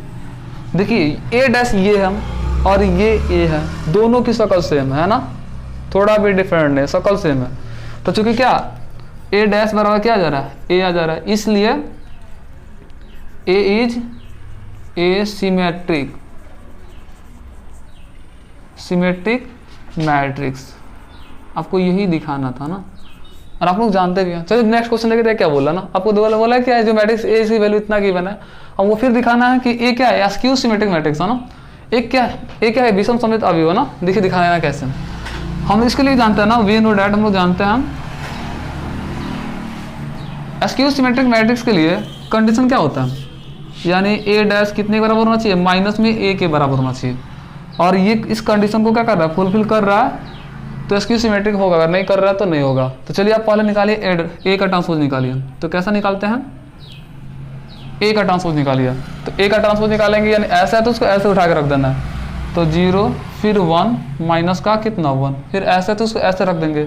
देखिए ए डैश ये है और ये ए है, दोनों की शक्ल सेम है ना, थोड़ा भी डिफरेंट है, शक्ल सेम है। तो चूंकि क्या ए डैश बराबर क्या आ जा रहा है, ए आ जा रहा है, इसलिए A is A symmetric matrix. आपको यही दिखाना था ना, और आप लोग जानते भी हैं। चलिए नेक्स्ट क्वेश्चन लेके क्या बोला ना, आपको बोला क्या है, जो मैट्रिक्स ए की वैल्यू इतना गिवन है, और वो फिर दिखाना है कि ए क्या है, स्क्यू सिमेट्रिक मैट्रिक्स है ना। एक क्या है, ए क्या है, विषम समित अवयव ना। देखिए दिखाना है कैसे, हम इसके लिए जानते हैं ना, वी नो डैट, हम लोग जानते हैं स्क्यू सिमेट्रिक मैट्रिक्स के लिए कंडीशन क्या होता है, यानी ए डैश कितने के बराबर होना चाहिए, माइनस में ए के बराबर होना चाहिए। और ये इस कंडीशन को क्या कर रहा है, फुलफिल कर रहा है, तो स्क्यू सिमेट्रिक होगा, अगर नहीं कर रहा है तो नहीं होगा। तो चलिए आप पहले निकालिए ए का ट्रांसपोज निकालिए। तो कैसा निकालते हैं, ए का ट्रांसपोज निकालिए। तो ए का ट्रांसपोज निकालेंगे, यानी ऐसा है तो उसको ऐसे उठा के रख देना है। तो 0 फिर 1 माइनस का कितना 1, फिर ऐसे तो उसको ऐसे रख देंगे,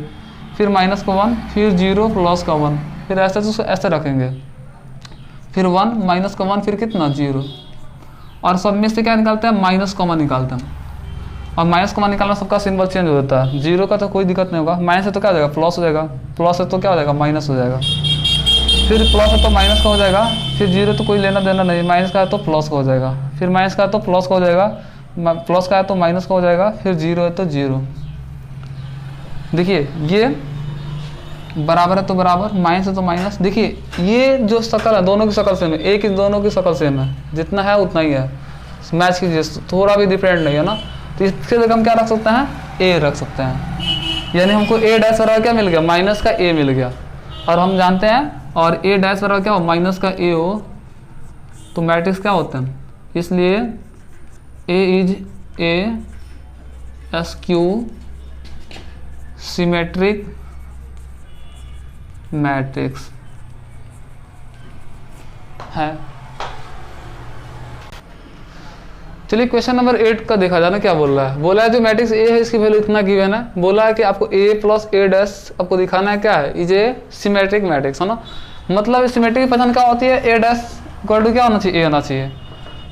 फिर माइनस का 1 फिर 0 प्लस का 1, फिर ऐसे तो उसको ऐसे रखेंगे, फिर 1 माइनस का 1 फिर कितना 0। और सब में से क्या निकालते हैं, माइनस कॉमन निकालते हैं। और माइनस कॉमन निकालना सबका सिंबल चेंज हो जाता है, 0 का तो कोई दिक्कत नहीं होगा, माइनस है तो क्या हो जाएगा, प्लस हो जाएगा, प्लस है तो क्या हो जाएगा, माइनस हो जाएगा, फिर प्लस है तो माइनस का हो जाएगा, फिर 0 तो कोई लेना देना नहीं, माइनस का है तो प्लस का हो जाएगा, फिर माइनस का है तो प्लस का हो जाएगा, प्लस का है तो माइनस का हो जाएगा, फिर 0 है तो 0। देखिए ये बराबर है तो बराबर, माइनस है तो माइनस। देखिए ये जो शक्ल है, दोनों की शक्ल सेम है, एक दोनों की शक्ल सेम है, जितना है उतना ही है, मैच कीजिए, थोड़ा भी डिफरेंट नहीं है ना। तो इसके जगह हम क्या रख सकते हैं, ए रख सकते हैं, यानी हमको ए डैश बराबर क्या मिल गया, माइनस का ए मिल गया। और हम जानते हैं, और ए डैश बराबर क्या हो, माइनस का ए हो, तो मैट्रिक्स क्या होते हैं, इसलिए A is a skew symmetric matrix है। चलिए क्वेश्चन नंबर 8 का देखा जाना, क्या बोल रहा है, बोला है जो मैट्रिक्स ए है इसकी वैल्यू इतना गिवन है, बोला है कि आपको ए प्लस ए डैश आपको दिखाना है क्या है, इज ए सिमेट्रिक मैट्रिक्स है ना। मतलब सिमेट्रिक की पहचान क्या होती है, ए डैश इक्वल टू क्या होना चाहिए, ए होना चाहिए,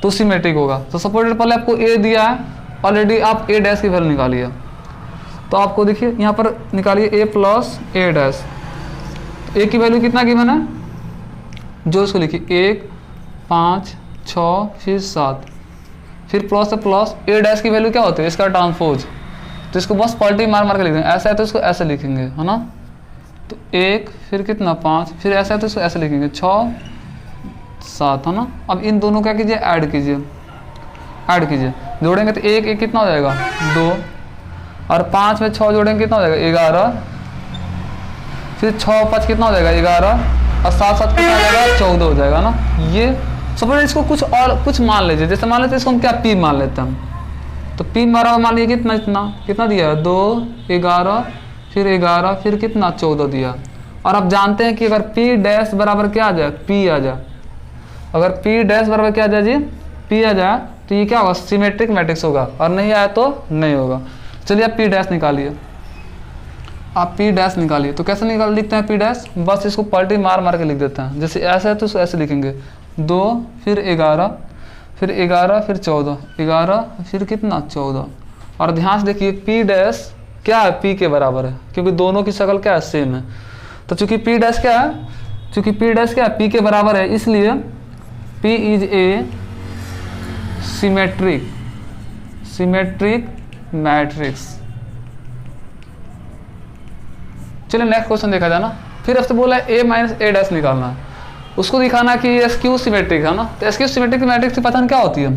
तो सिमेट्रिक होगा। तो सपोज पहले आपको ए दिया है, ऑलरेडी आप ए डैश की वैल्यू निकालिए। तो आपको देखिए यहाँ पर निकालिए ए प्लस ए डैश, ए की वैल्यू कितना गिवन है, जो उसको लिखिए 1 5 6 फिर 7, फिर प्लस से प्लस, ए डैश की वैल्यू क्या होती है, इसका ट्रांसपोज, तो इसको बस पलटी मार मार के लिख देंगे, ऐसा है तो इसको ऐसे लिखेंगे है ना। तो 1 फिर कितना 5, फिर ऐसा है तो इसको ऐसे लिखेंगे 6 7 है ना। अब इन दोनों क्या कीजिए, ऐड कीजिए, जोड़ेंगे तो 1 1 कितना हो जाएगा 2, और 5 में 6 जोड़ेंगे कितना हो जाएगा 11, फिर 6 5 कितना हो जाएगा 11, और 7 7 कितना हो जाएगा 14 हो जाएगा ना। ये सपोज इसको कुछ और कुछ मान लीजिए, जैसे मान लेते हैं इसको हम क्या पी मान लेते हैं, तो पी बराबर मान लीजिए कितना दिया है 2 11 फिर कितना 14 दिया। और अब जानते हैं कि अगर पी डैश बराबर क्या आ जाए, पी आ जाए, अगर पी डैश बराबर क्या आ जाए जी, पी आ जाए, तो ये क्या होगा, सिमेट्रिक मैट्रिक्स होगा, और नहीं आया तो नहीं होगा। चलिए आप पी डैश निकालिए, आप पी डैश निकालिए। तो कैसे लिखते हैं पी डैश, बस इसको पलटी मार मार के लिख देते हैं, जैसे ऐसे है तो इसको ऐसे लिखेंगे 2 फिर 11 फिर 14, 11 फिर कितना 14। और ध्यान से देखिए पी डैश क्या है, पी के बराबर है, क्योंकि दोनों की शक्ल क्या है, सेम है। तो चूंकि पी डैश क्या है, पी के बराबर है, इसलिए P is a symmetric matrix. चलिए नेक्स्ट क्वेश्चन देखा जाए ना। फिर आपसे बोला है ए माइनस ए डैश निकालना है, उसको दिखाना कि ये स्क्यू सिमेट्रिक है ना। तो स्क्यू सिमेट्रिक मैट्रिक्स की पहचान क्या होती है,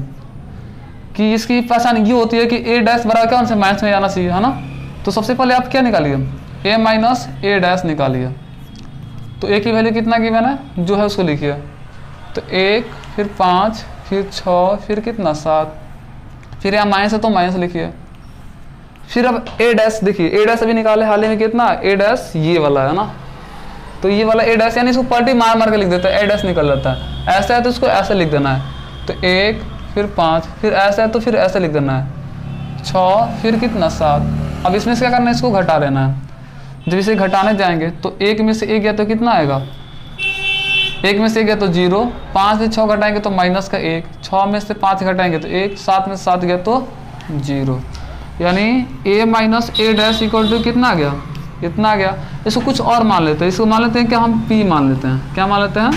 कि इसकी पहचान ये होती है कि ए डैश बराबर क्या उनसे माइनस में जाना चाहिए है ना। तो सबसे पहले आप क्या निकालिए, ए माइनस ए डैश निकालिए। तो ए की वैल्यू कितना गिवन है, जो है उसको लिखिए। तो 1 फिर 5 फिर 6 फिर कितना 7, फिर यहाँ माइनस है तो माइनस लिखिए, फिर अब ए डैश देखिए, ए डैश अभी निकाले हाल ही में कितना, ए डैश ये वाला है ना, तो ये वाला ए डैश यानी इसको पलटी मार मार के लिख देता है, ए डैश निकल जाता है। ऐसा है तो इसको ऐसे लिख देना है, तो 1 फिर 5, फिर ऐसा है तो फिर ऐसे लिख देना है 6 फिर कितना 7। अब इसमें से क्या करना है, इसको घटा लेना है। जब इसे घटाने जाएंगे तो 1 में से 1 गया तो कितना आएगा, 1 में से 1 गया तो 0, 5 से 6 घटाएंगे तो माइनस का 1, 6 में से 5 घटाएंगे तो 1, 7 में से 7 गया तो 0, यानी a minus A dash equal to कितना आ गया, इतना आ गया। इसको कुछ और मान लेते हैं, इसको मान लेते हैं क्या, हम p मान लेते हैं, क्या मान लेते हैं,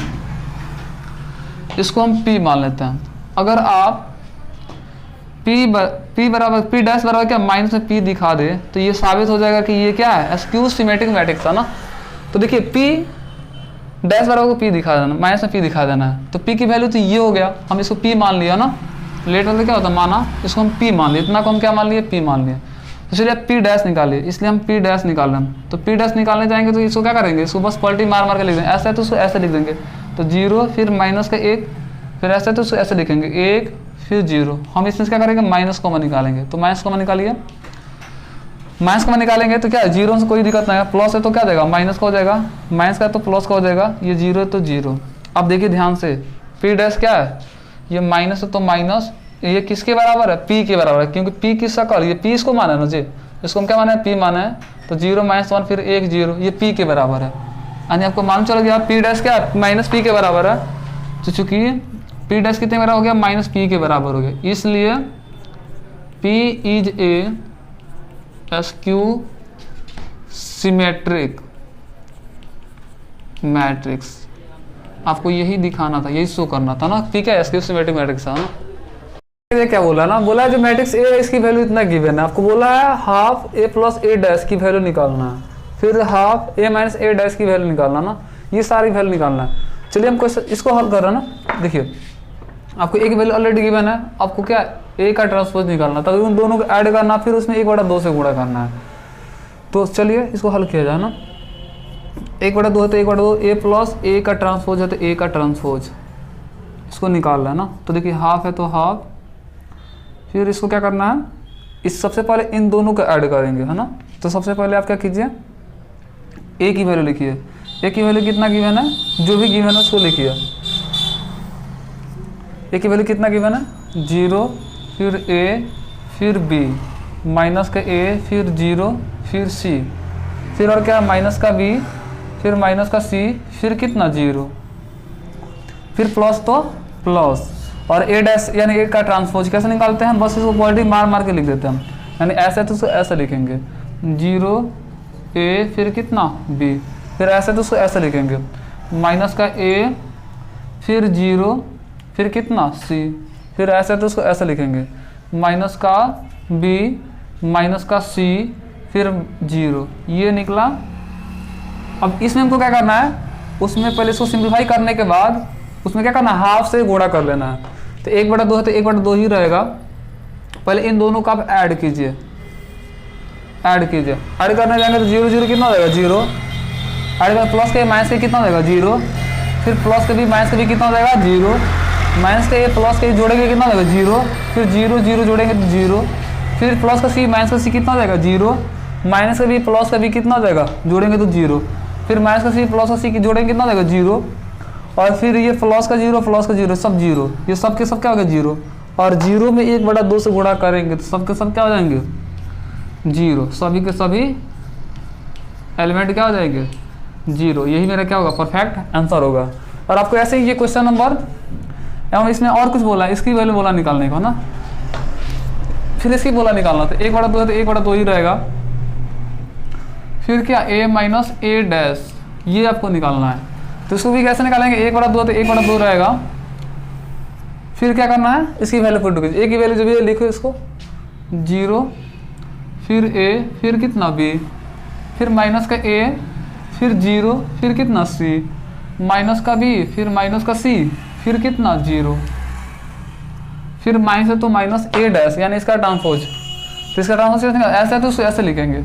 इसको हम p मान लेते हैं। अगर आप p बराबर p डैश बराबर क्या माइनस में p दिखा दे तो ये साबित हो जाएगा कि ये क्या है, एक्सक्यूज सिमेट्रिक मैट्रिक्स था ना। तो देखिए p डैश बराबर को p दिखा देना, माइनस में p दिखा देना है, तो p की वैल्यू तो ये हो गया, हम इसको p मान लिया ना, लेट मतलब क्या होता है माना, इसको हम p मान लिए, इतना को हम क्या मान लिए, p मान लिए। तो चलिए p डैश निकालिए, इसलिए हम p डैश निकाल रहे हैं। तो p डैश निकालने जाएंगे तो इसको क्या करेंगे, इसको बस पलटी मार मार के लिख देंगे, ऐसा है तो उसको ऐसे लिख देंगे, तो 0 फिर माइनस का 1, फिर ऐसा है तो उसको ऐसे लिखेंगे 1 फिर 0। हम इसमें क्या करेंगे, माइनस कॉमन निकालेंगे, तो माइनस कॉमन निकालिए, माइनस कॉमन निकालेंगे तो क्या है, 0 से कोई दिक्कत नहीं है, प्लस है तो क्या देगा, माइनस का हो जाएगा, माइनस का तो प्लस का हो जाएगा, ये 0 है तो 0। अब देखिए ध्यान से, p डैश क्या है, ये माइनस है तो माइनस, ये किसके बराबर है, p के बराबर है, क्योंकि p की शक्ल, ये p इसको माना है ना जी, इसको हम क्या माना है, p माना है, तो 0 माइनस 1 फिर 1 0, ये p के बराबर है, यानी आपको मालूम चल गया p डैश क्या है, माइनस p के बराबर है। तो चूंकि p डैश कितने बराबर हो गया, माइनस p के बराबर हो गया, इसलिए p is a skew symmetric matrix. आपको यही दिखाना था, यही शो करना था ना, p क्या स्क्यू सिमेट्रिक मैट्रिक्स है ना। ये क्या बोला ना, बोला है जो मैट्रिक्स ए है इसकी वैल्यू इतना गिवन है, आपको बोला है हाफ ए प्लस ए डैश की वैल्यू निकालना है, फिर half A minus A dash की वैल्यू निकालना ना, ये सारी वैल्यू निकालना है। चलिए हम इसको हल कर रहे हैं ना, देखिए आपको एक वैल्यू ऑलरेडी गिवन है, आपको क्या ए का ट्रांसपोज निकालना, तभी उन दोनों को ऐड करना, फिर उसमें 1/2 से गुणा करना है। तो चलिए इसको हल किया जाए ना, 1/2 है तो 1/2, ए प्लस ए का ट्रांसपोज है तो ए का ट्रांसपोज, इसको निकालना है ना। तो देखिए हाफ है तो हाफ, फिर इसको क्या करना है, इस सबसे पहले इन दोनों को ऐड करेंगे है ना। तो सबसे पहले आप क्या कीजिए, ए की वैल्यू लिखिए, ए की वैल्यू कितना गिवन है, जो भी गिवन है उसको लिखिए। ए की वैल्यू कितना गिवन है, 0 फिर ए फिर बी, माइनस का ए फिर 0 फिर सी, फिर और क्या माइनस का बी, फिर माइनस का सी, फिर कितना 0, फिर प्लस तो प्लस, और ए डैश यानी ए का ट्रांसपोज कैसे निकालते हैं, बस इसको पॉलिटी मार मार के लिख देते हैं, यानी ऐसे तो उसको ऐसे लिखेंगे 0 ए फिर कितना बी, फिर ऐसे तो उसको ऐसे लिखेंगे माइनस का ए फिर 0 फिर कितना सी, फिर ऐसे तो उसको ऐसे लिखेंगे माइनस का बी माइनस का सी फिर 0, ये निकला। अब इसमें हमको क्या करना है, उसमें पहले इसको सिंप्लीफाई करने के बाद उसमें क्या करना है, हाफ से गुणा कर लेना है, तो 1/2 है तो 1/2 ही रहेगा। पहले इन दोनों का आप ऐड कीजिए, ऐड करने जाएंगे तो 0 0 कितना हो जाएगा 0, ऐड कर प्लस के माइनस के कितना हो जाएगा 0, फिर प्लस के भी माइनस के भी कितना हो जाएगा 0, माइनस के प्लस के जोड़ेंगे कितना हो जाएगा 0, फिर 0 0 जोड़ेंगे तो 0, फिर प्लस का सी माइनस का सी कितना हो जाएगा 0, माइनस का भी प्लस का भी कितना हो जाएगा जोड़ेंगे तो 0, फिर माइनस का सी प्लस का सी जोड़ेंगे कितना हो जाएगा 0, और फिर ये प्लस का 0 सब 0, ये सब के सब क्या हो गया 0, और 0 में 1/2 से गुणा करेंगे तो सब के सब क्या हो जाएंगे 0, सभी के सभी एलिमेंट क्या हो जाएंगे 0। यही मेरा क्या होगा, परफेक्ट आंसर होगा। और आपको ऐसे ही ये क्वेश्चन नंबर एवं इसमें और कुछ बोला, इसकी वैल्यू बोला निकालने को ना, फिर इसकी बोला निकालना, तो 1/2 है तो 1/2 ही रहेगा, फिर क्या a माइनस ए डैश, ये आपको निकालना है। तो इसको भी कैसे निकालेंगे, 1/2 तो 1/2 रहेगा, फिर क्या करना है, इसकी वैल्यू पुट कीजिए, ए की वैल्यू जो भी है लिखो इसको 0 फिर a फिर कितना b, फिर माइनस का a फिर 0 फिर कितना c, माइनस का b फिर माइनस का c फिर कितना 0, फिर माइनस है तो माइनस ए डैश यानी इसका ट्रांसपोज, तो इसका ट्रांसपोज ऐसा है तो उसको ऐसे लिखेंगे,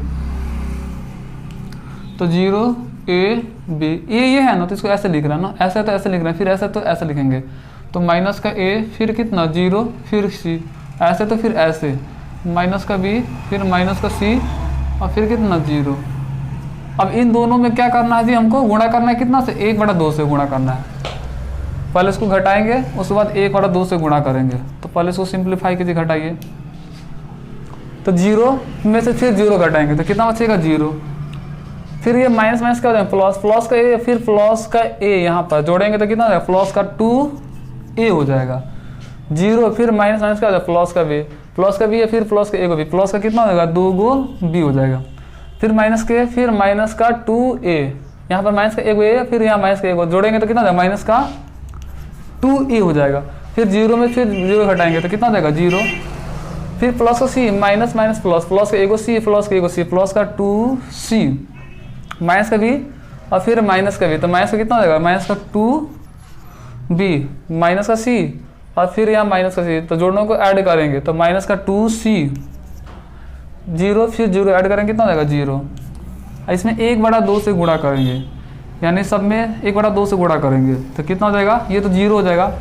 तो 0 ए बी, ये है ना तो इसको ऐसे लिख रहा है ना, ऐसे है तो ऐसे लिख रहे हैं, फिर ऐसे तो ऐसे लिखेंगे, तो माइनस का ए फिर कितना 0 फिर सी, ऐसे तो फिर ऐसे, माइनस का बी, फिर माइनस का सी, और फिर कितना 0। अब इन दोनों में क्या करना है जी, हमको गुणा करना है कितना से, 1/2 से गुणा करना है। पहले इसको घटाएंगे, उसके बाद 1/2 से गुणा करेंगे। तो पहले इसको सिंप्लीफाई कीजिए, घटाइए। तो 0 में से फिर 0 घटाएंगे तो कितना बचेगा 0। फिर ये माइनस माइनस क्या हो जाएगा प्लस, प्लस का ए, फिर प्लस का ए यहाँ पर जोड़ेंगे तो कितना हो जाएगा, प्लस का 2a हो जाएगा। 0 फिर माइनस माइनस क्या हो जाएगा, प्लस का बी, प्लस का बी है, फिर प्लस का ए को बी, प्लस का कितना हो जाएगा 2 बी हो जाएगा। फिर माइनस के, फिर माइनस का 2a, यहाँ पर माइनस का ए को ए, फिर यहाँ माइनस का ए को जोड़ेंगे तो कितना हो जाएगा, माइनस का 2a हो जाएगा। फिर 0 में फिर 0 घटाएंगे तो कितना हो जाएगा 0। फिर प्लस का सी, माइनस माइनस प्लस, प्लस का ए को सी, प्लस का ए को सी, प्लस का 2c, माइनस का बी, और फिर माइनस का बी, तो माइनस का कितना हो जाएगा, माइनस का 2b, माइनस का सी, और फिर यहाँ माइनस का सी, तो जोड़ों को ऐड करेंगे तो माइनस का 2c, 0 फिर 0 ऐड करेंगे कितना हो जाएगा 0। इसमें 1/2 से गुणा करेंगे, यानी सब में 1/2 से गुणा करेंगे तो कितना हो जाएगा, ये तो 0 हो जाएगा।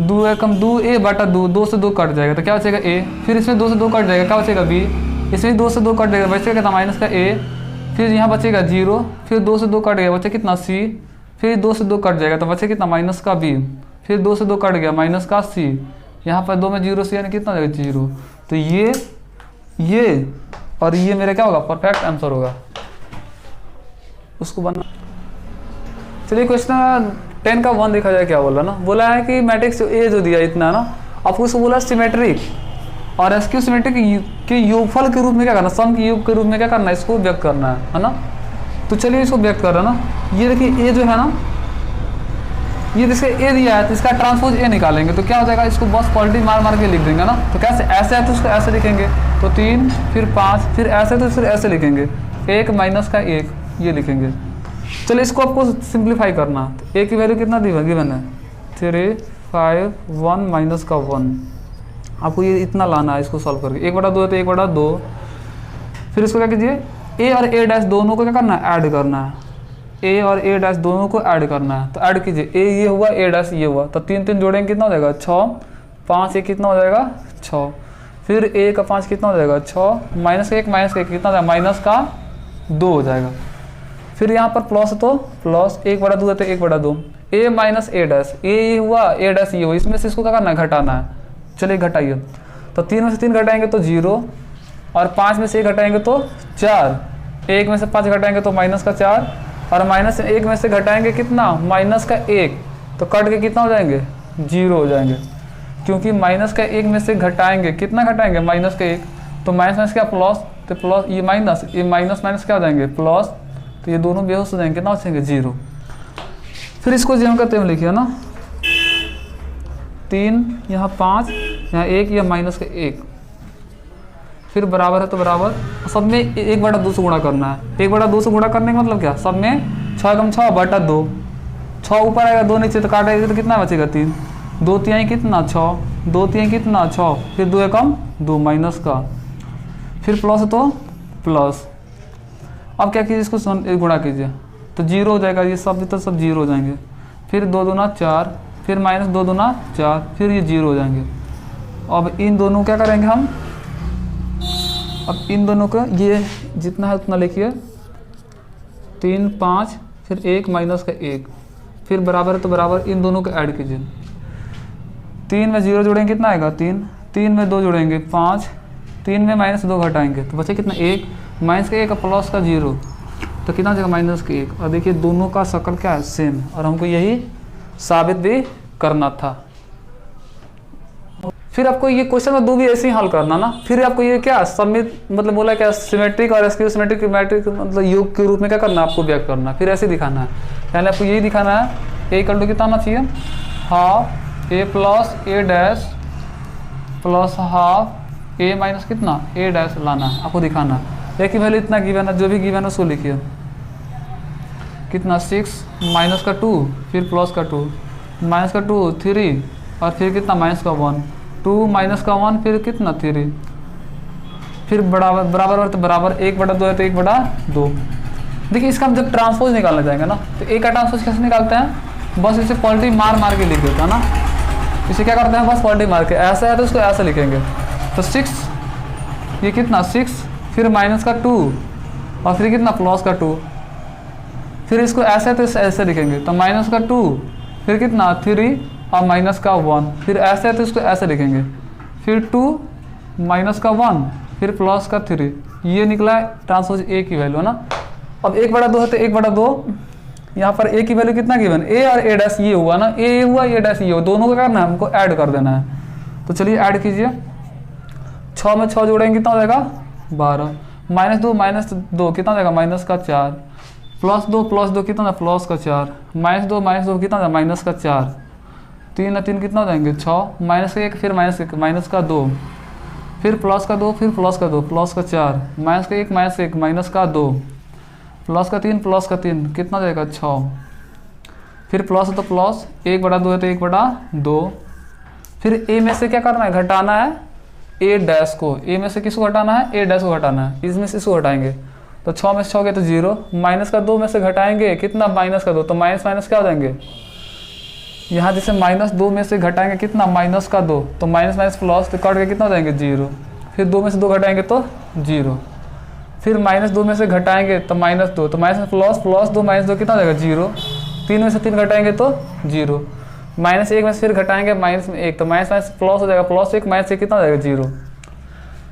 2 है कम 2a/2, 2 से 2 कट जाएगा तो क्या बचेगा a, फिर इसमें 2 से 2 कट जाएगा, क्या बचेगा b, इसमें 2 से 2 कट जाएगा, बचेगा कितना माइनस का a, फिर यहाँ बचेगा 0, फिर 2 से 2 कट गया, बचे कितना c, फिर 2 से 2 कट जाएगा तो बचे कितना माइनस का b, फिर 2 से 2 कट गया, माइनस का c, यहाँ पर 2 में 0 से यानी कितना हो जाएगा 0। तो ये और ये मेरा क्या होगा, परफेक्ट आंसर होगा। उसको बना, चलिए क्वेश्चन 10 का 1 देखा जाए क्या बोला ना, बोला है कि मैट्रिक्स ए जो दिया इतना ना, आपको उसको बोला सिमेट्रिक और एसक्यू सिमेट्रिक के योगफल के रूप में क्या करना, सम के योग के रूप में क्या करना है, इसको व्यक्त करना है ना। तो चलिए इसको व्यक्त कर रहा है ना, ये देखिए ए जो है ना, ये जिसके ए दिया है तो इसका ट्रांसपोज ए निकालेंगे तो क्या हो जाएगा, इसको बस क्वालिटी मार मार के लिख देंगे ना। तो कैसे, ऐसे है तो उसको ऐसे लिखेंगे, तो 3 फिर 5, फिर ऐसे तो फिर ऐसे लिखेंगे, 1 माइनस का 1 ये लिखेंगे। चलिए इसको आपको सिंप्लीफाई करना, तो ए की वैल्यू कितना गिवन है 3 5 1 माइनस का 1, आपको ये इतना लाना है इसको सॉल्व करके। 1/2 है तो 1/2, फिर इसको क्या कीजिए, ए और ए डैश दोनों को क्या करना है, ऐड करना है, ए और ए डैश दोनों को ऐड करना है। तो ऐड कीजिए, ए ये हुआ, ए डैश ये हुआ, तो 3 3 जोड़ेंगे कितना हो जाएगा 6, 5 1 कितना हो जाएगा 6, फिर ए का 5 कितना हो जाएगा 6, माइनस का 1 कितना हो जाएगा, माइनस का 2 हो जाएगा। फिर यहाँ पर प्लस तो प्लस, 1/2 है तो 1/2, ए माइनस ए डैश, ए हुआ, ए डैश ये हुआ, इसमें से इसको क्या करना है, घटाना है। चलिए घटाइए, तो 3 में से 3 घटाएंगे तो 0, और 5 में से 1 घटाएंगे तो 4, 1 में से 5 घटाएंगे तो माइनस का 4, और माइनस 1 में से घटाएंगे कितना, माइनस का 1, तो कट के कितना हो जाएंगे 0 हो जाएंगे, क्योंकि माइनस का 1 में से घटाएंगे, कितना घटाएंगे माइनस का 1, तो माइनस माइनस क्या प्लस, तो प्लस ये माइनस माइनस क्या हो जाएंगे प्लस, तो ये दोनों बेहोश हो जाएंगे, कितना बचेंगे 0। फिर इसको जो हम करते हैं लिखिए ना, 3 यहाँ 5 यहाँ 1, यह माइनस का 1, फिर बराबर है तो बराबर, सब में 1/2 से गुणा करना है। 1/2 से गुणा करने का मतलब क्या, सब में 6 कम 6/2, 6 ऊपर आएगा 2 नीचे तो काटेगा तो कितना बचेगा 3, 2 3 कितना 6, 2 3 कितना 6, फिर 2 कम 2 माइनस का, फिर प्लस तो प्लस। अब क्या कीजिए, इसको गुणा कीजिए तो 0 हो जाएगा, ये सब तो सब 0 हो जाएंगे, फिर 2 दूना 4, फिर माइनस 2 दूना 4, फिर ये 0 हो जाएंगे। अब इन दोनों क्या करेंगे हम, अब इन दोनों का ये जितना है उतना लिखिए, 3 5 फिर 1 माइनस का 1, फिर बराबर है तो बराबर, इन दोनों को ऐड कीजिए। 3 में 0 जोड़ेंगे कितना आएगा 3, 3 में 2 जोड़ेंगे 5, 3 में माइनस 2 घटाएंगे तो बचे कितना 1, माइनस का 1 प्लस का 0, तो कितना जाएगा माइनस का 1। और देखिए दोनों का शक्ल क्या है सेम, और हमको यही साबित भी करना था। फिर आपको ये क्वेश्चन में 2 भी ऐसे ही हल करना ना, फिर आपको ये क्या समित मतलब बोला क्या, सिमेट्रिक और एसक्यू सिमेट्रिक मैट्रिक मतलब योग के रूप में क्या करना है, आपको व्यक्त करना, फिर ऐसे दिखाना है। यानी आपको यही दिखाना है, ए इक्वल टू कितना आना चाहिए, हाफ ए प्लस ए डैश प्लस हाफ ए माइनस कितना ए डैश लाना है, आपको दिखाना है। ए की वैल्यू इतना गिवन है, जो भी गिवन है उसको लिखिए, कितना 6 माइनस का 2 फिर प्लस का 2, माइनस का 2 3, और फिर कितना माइनस का 1, 2 माइनस का 1 फिर कितना 3, फिर बराबर बराबर तो बराबर, 1/2 है तो 1/2। देखिए इसका हम जब ट्रांसपोज निकालना जाएंगे ना, तो ए का ट्रांसपोज कैसे निकालते हैं, बस इसे क्वालिटी मार मार के लिख देता है ना, इसे क्या करते हैं बस क्वालिटी मार के, ऐसा है तो उसको ऐसे लिखेंगे, तो 6 ये कितना 6, फिर माइनस का 2 और फिर कितना प्लस का 2। फिर इसको ऐसे तो ऐसे लिखेंगे तो माइनस का 2, फिर कितना 3 और माइनस का 1। फिर ऐसे तो इसको ऐसे लिखेंगे, फिर 2 माइनस का 1 फिर प्लस का 3। ये निकला ट्रांसपोज ए की वैल्यू है ना। अब 1/2 है तो 1/2 यहाँ पर ए की वैल्यू कितना गिवन, ए और ए डैश ये हुआ ना, ए हुआ ये डैश ये हुआ, दोनों का करना है हमको ऐड कर देना है। तो चलिए ऐड कीजिए, 6 में 6 जोड़ेंगे कितना हो जाएगा 12, -2 -2 कितना हो जाएगा माइनस का 4, +2 +2 कितना होगा प्लस का 4, -2 -2 कितना होगा माइनस का 4, 3 और 3 कितना हो जाएंगे 6, -1 फिर -1 माइनस का 2, फिर प्लस का 2 फिर प्लस का 2 प्लस का 4, -1 -1 माइनस का 2, प्लस का 3 कितना हो जाएगा 6, फिर प्लस है तो प्लस, 1/2 है तो 1/2। फिर ए में से क्या करना है, घटाना है ए डैश को, ए में से किसको घटाना है, ए डैश को घटाना है, इसमें से इसको घटाएंगे तो 6 में से 6 गए तो 0, माइनस का 2 में से घटाएंगे कितना माइनस का 2 तो माइनस माइनस क्या हो जाएंगे, यहाँ जैसे -2 में से घटाएंगे कितना माइनस का 2 तो माइनस माइनस प्लस तो कट के कितना हो जाएंगे 0, फिर 2 में से 2 घटाएंगे तो 0, फिर -2 में से घटाएंगे तो -2 तो माइनस प्लस प्लस 2 -2 कितना हो जाएगा 0, 3 में से 3 घटाएंगे तो 0, -1 में से फिर घटाएंगे -1 तो माइनस माइनस प्लस हो जाएगा +1 -1 कितना हो जाएगा 0,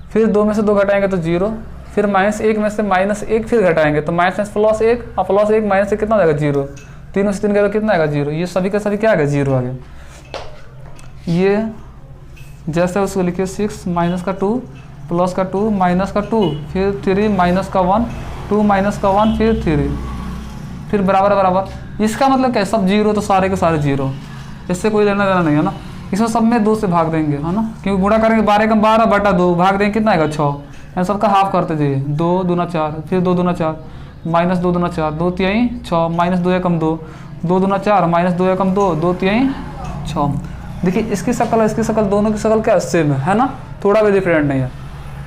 फिर 2 में से 2 घटाएंगे तो 0, फिर -1 में से -1 फिर घटाएंगे तो माइनस +1 और +1 -1 कितना हो जाएगा 0, 3 में से 3 गया तो कितना आएगा 0, ये सभी का सभी क्या आएगा 0 आ गया। ये जैसे उसको लिखिए 6 माइनस का 2 प्लस का 2 माइनस का 2 फिर 3 माइनस का 1 2 माइनस का 1 फिर 3 फिर बराबर बराबर। इसका मतलब क्या है, सब 0 तो सारे के सारे 0, इससे कोई लेना देना नहीं है ना। इसमें सब में 2 से भाग देंगे है ना, क्योंकि गुणा करेंगे 12 का 12 बटा 2 भाग देंगे कितना आएगा 6, यानी सबका हाफ करते जाइए 2 दूना 4 फिर 2 दूना 4 -2 दूना 4 2 तिहाई 6 -2 एकम 2 2 दूना 4 -2 एकम 2 2 तिहाई 6। देखिए इसकी शक्ल और इसकी शक्ल दोनों की शक्ल क्या सेम है ना, थोड़ा भी डिफरेंट नहीं है।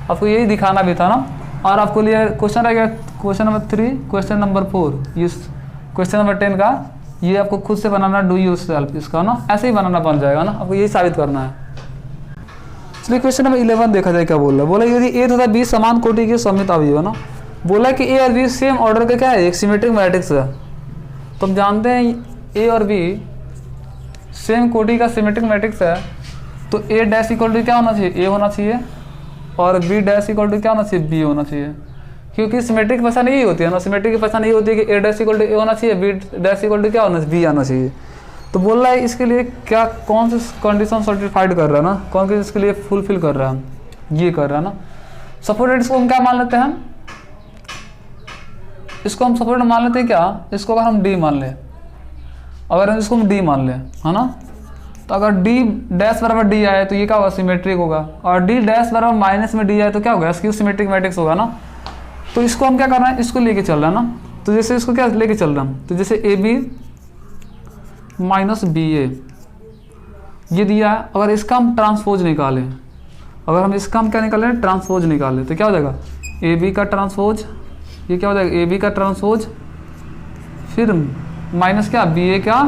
आपको यही दिखाना भी था ना। और आपको लिए क्वेश्चन रह गया क्वेश्चन नंबर 3, क्वेश्चन नंबर 4, ये क्वेश्चन नंबर 10 का ये आपको खुद से बनाना, डू यू सेल्फ इसका ना, ऐसे ही बनाना बन जाएगा ना, आपको यही साबित करना है। चलिए क्वेश्चन नंबर 11 देखा जाए क्या बोल रहा है। बोला यदि ए तथा बी समान कोटि के सममित अवयव है ना, बोला कि ए और बी सेम ऑर्डर का क्या है, एक सिमेट्रिक मैट्रिक्स है। तो हम जानते हैं ए और बी सेम कोटि का सिमेट्रिक मैट्रिक्स है, तो ए डैश इक्वल टू क्या होना चाहिए, ए होना चाहिए, और बी डैश इक्वल टू क्या होना चाहिए, बी होना चाहिए। क्योंकि सिमेट्रिक की पहचान यही होती है ना, सिमेट्रिक की पहचान यही होती है कि ए डैश इक्वल टू ए होना चाहिए, बी डैश इक्वल टू क्या होना चाहिए, बी आना चाहिए। तो बोल रहा है इसके लिए क्या कौन सी कंडीशन सर्टिफाइड कर रहा है ना, कौन सी इसके लिए फुलफिल कर रहा है, ये कर रहा है ना। सपोर्टेड इसको हम क्या मान लेते हैं, इसको हम सपोर्टेड मान लेते हैं क्या, इसको अगर हम डी मान लें, अगर इसको हम डी मान लें है ना, तो अगर डी डैश बराबर डी आए तो ये क्या होगा, सिमेट्रिक होगा, और डी डैश बराबर माइनस में डी आए तो क्या होगा, इसकी सिमेट्रिक मैट्रिक्स होगा ना। तो इसको हम क्या कर रहे हैं, इसको लेके चल रहा है ना। तो जैसे इसको क्या लेके चल रहा है, तो जैसे ए बी माइनस बी ए ये दिया है, अगर इसका हम ट्रांसपोज निकालें, अगर हम इसका हम क्या निकालें, ट्रांसपोज निकालें, तो क्या हो जाएगा, ए बी का ट्रांसपोज, ये क्या हो जाएगा, ए बी का ट्रांसपोज, फिर माइनस क्या बी ए का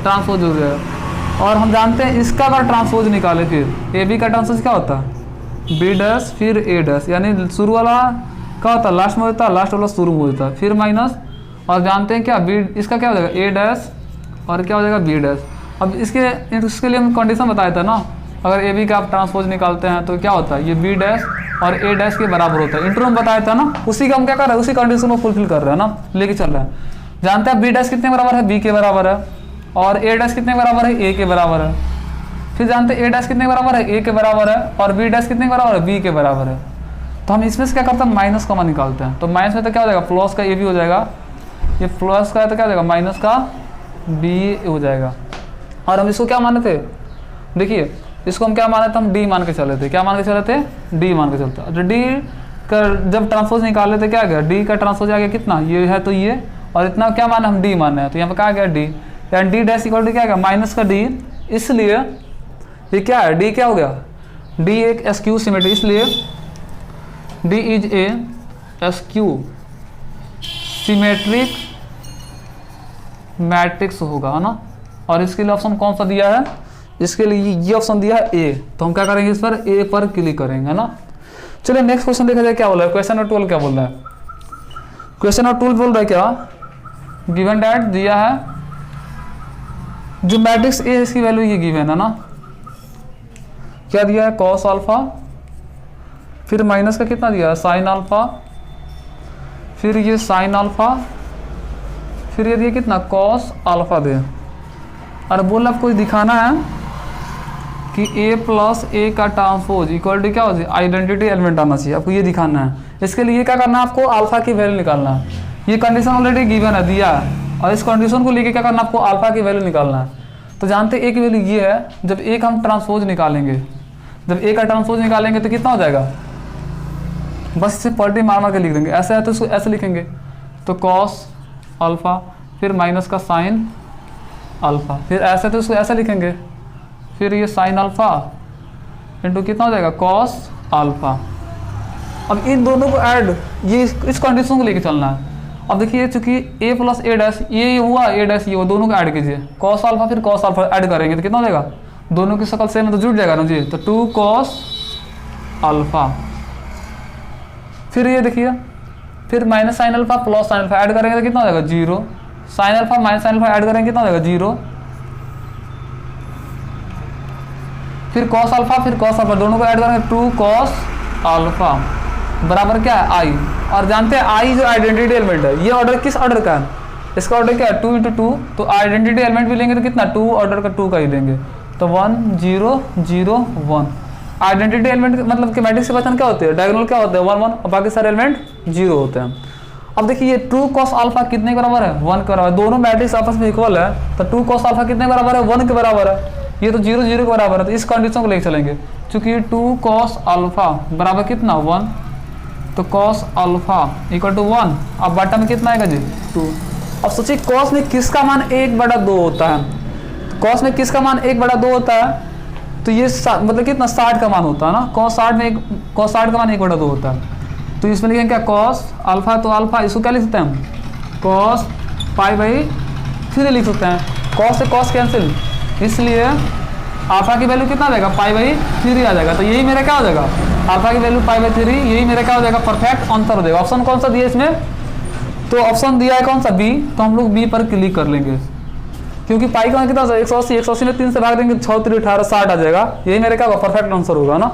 ट्रांसपोज हो जाएगा। और हम जानते हैं इसका अगर ट्रांसपोज निकाले, फिर ए बी का ट्रांसपोज क्या होता है, बी डैश फिर ए डैश, यानी शुरू वाला क्या होता है, लास्ट में होता है, लास्ट वाला शुरू में होता है, फिर माइनस, और जानते हैं क्या बी, इसका क्या हो जाएगा ए डैश और क्या हो जाएगा बी डैश। अब इसके लिए हम कंडीशन बताया था ना, अगर ए बी का आप ट्रांसपोज निकालते हैं तो क्या होता है, ये बी डैश और ए डैश के बराबर होता है, इंटरव्यू में बताया था ना, उसी का हम क्या कर रहे हैं, उसी कंडीशन को फुलफिल कर रहे हैं ना, लेके चल रहे हैं। जानते हैं बी डैश कितने बराबर है, बी के बराबर है, और ए डैश कितने बराबर है, ए के बराबर है। फिर जानते हैं ए डैश कितने बराबर है, ए के बराबर है, और बी डैश कितने बराबर है, बी के बराबर है। तो हम इसमें से क्या करते हैं, माइनस कॉमन निकालते हैं, तो माइनस में तो क्या हो जाएगा, प्लस का ए भी हो जाएगा, ये प्लस का है तो क्या हो जाएगा, माइनस का बी हो जाएगा। और हम इसको क्या माने थे, देखिए इसको हम क्या माने थे, हम डी मान के चले थे, क्या मान के चले थे, डी मान के चलते। तो डी का जब ट्रांसपोज निकाले थे क्या गया, डी का ट्रांसपोज आ गया कितना, ये है तो ये, और इतना क्या माने हम डी माने हैं, तो यहाँ पर क्या गया डी, यानी डी डैश इक्वल टू क्या गया, माइनस का डी, इसलिए ये क्या है, डी क्या हो गया, डी एक एसक्यू सिमेट्री, इसलिए D is a SQ symmetric matrix होगा है ना। और इसके लिए ऑप्शन कौन सा दिया है, इसके लिए ये ऑप्शन दिया है ए, तो हम क्या करेंगे, इस पर ए पर क्लिक करेंगे ना। चलिए नेक्स्ट क्वेश्चन देखा जाए क्या बोल रहा है। क्वेश्चन नंबर 12 क्या बोल रहा है? क्वेश्चन नंबर 12 बोल रहा है क्या, गिवन डैट दिया है जो मैट्रिक्स ए इसकी वैल्यू ये गिवन है ना, क्या दिया है, कॉस अल्फा, फिर माइनस का कितना दिया है, साइन अल्फा, फिर ये साइन अल्फा, फिर ये दिया कितना, कॉस अल्फा दे। और बोल आपको दिखाना है कि a प्लस ए का ट्रांसपोज इक्वल टू क्या हो जाए, आइडेंटिटी एलिमेंट आना चाहिए, आपको ये दिखाना है। इसके लिए क्या करना है, आपको अल्फा की वैल्यू निकालना है। ये कंडीशन ऑलरेडी गिवन है, दिया है, और इस कंडीशन को लेके क्या करना है, आपको अल्फा की वैल्यू निकालना है। तो जानते एक वैल्यू ये है, जब एक हम ट्रांसपोज निकालेंगे, जब ए का ट्रांसपोज निकालेंगे तो कितना हो जाएगा, बस इसे पलटी मार मार के लिख देंगे। ऐसे है तो इसको ऐसे लिखेंगे, तो कॉस अल्फा, फिर माइनस का साइन अल्फा, फिर ऐसे तो इसको ऐसे लिखेंगे, फिर ये साइन अल्फा इंटू कितना हो जाएगा, कॉस अल्फा। अब इन दोनों को ऐड, ये इस कंडीशन को लेके चलना है। अब देखिए चूंकि a प्लस ए डैश ये हुआ, ए डैश ये हुआ, दोनों को ऐड कीजिए, कॉस अल्फा फिर कॉस अल्फा ऐड करेंगे तो कितना हो जाएगा, दोनों की शक्ल सेम है तो जुड़ जाएगा ना जी, तो 2 कॉस अल्फा। फिर ये देखिए, फिर minus sine alpha plus sine alpha add करेंगे तो कितना हो जाएगा, 0, sine alpha minus sine alpha add करेंगे कितना हो जाएगा, 0, फिर कॉस अल्फा फिर कॉस अल्फा, दोनों को ऐड करेंगे 2 कॉस अल्फा बराबर क्या है, आई। और जानते हैं आई जो आइडेंटिटी एलिमेंट है, ये ऑर्डर किस ऑर्डर का है, इसका ऑर्डर क्या है, 2 × 2, तो आइडेंटिटी एलिमेंट भी लेंगे तो कितना, 2 ऑर्डर का 2 का ही लेंगे, तो 1 0 0 1। आइडेंटिटी एलिमेंट मतलब कि मैट्रिक्स के पहचान क्या होती है, डायगोनल क्या होते हैं, 1 1, और बाकी सारे एलिमेंट 0 होते हैं। अब देखिए ये 2 cos अल्फा कितने के बराबर है, 1 के बराबर, दोनों मैट्रिक्स आपस में इक्वल है, तो 2 cos अल्फा कितने के बराबर है, 1 के बराबर है, ये तो 0 0 के बराबर है, तो इस कंडीशन को लेके चलेंगे। चूंकि 2 cos अल्फा बराबर कितना, 1, तो cos अल्फा इक्वल टू 1, अब बाटा में कितना आएगा जी, 2। अब सोचिए cos में किसका मान 1/2 होता है, cos में किसका मान 1/2 होता है, तो ये मतलब कितना, 60 का मान होता है ना, cos 60 का मान 1/2 होता है। तो इसमें लिखेंगे क्या, cos अल्फा, तो अल्फा इसको क्या लिख सकते हैं हम, cos π/3 लिख सकते हैं, cos से cos कैंसिल, इसलिए अल्फा की वैल्यू कितना आ जाएगा, π/3 आ जाएगा। तो यही मेरा क्या हो जाएगा, अल्फा की वैल्यू π/3, यही मेरा क्या हो जाएगा, परफेक्ट आंसर हो जाएगा। ऑप्शन कौन सा दिया इसमें, तो ऑप्शन दिया है कौन सा, बी, तो हम लोग बी पर क्लिक कर लेंगे, क्योंकि पाई का कितना 180 में 3 से भाग देंगे, 6 3 18 60 आ जाएगा, यही मेरे क्या होगा, परफेक्ट आंसर होगा ना।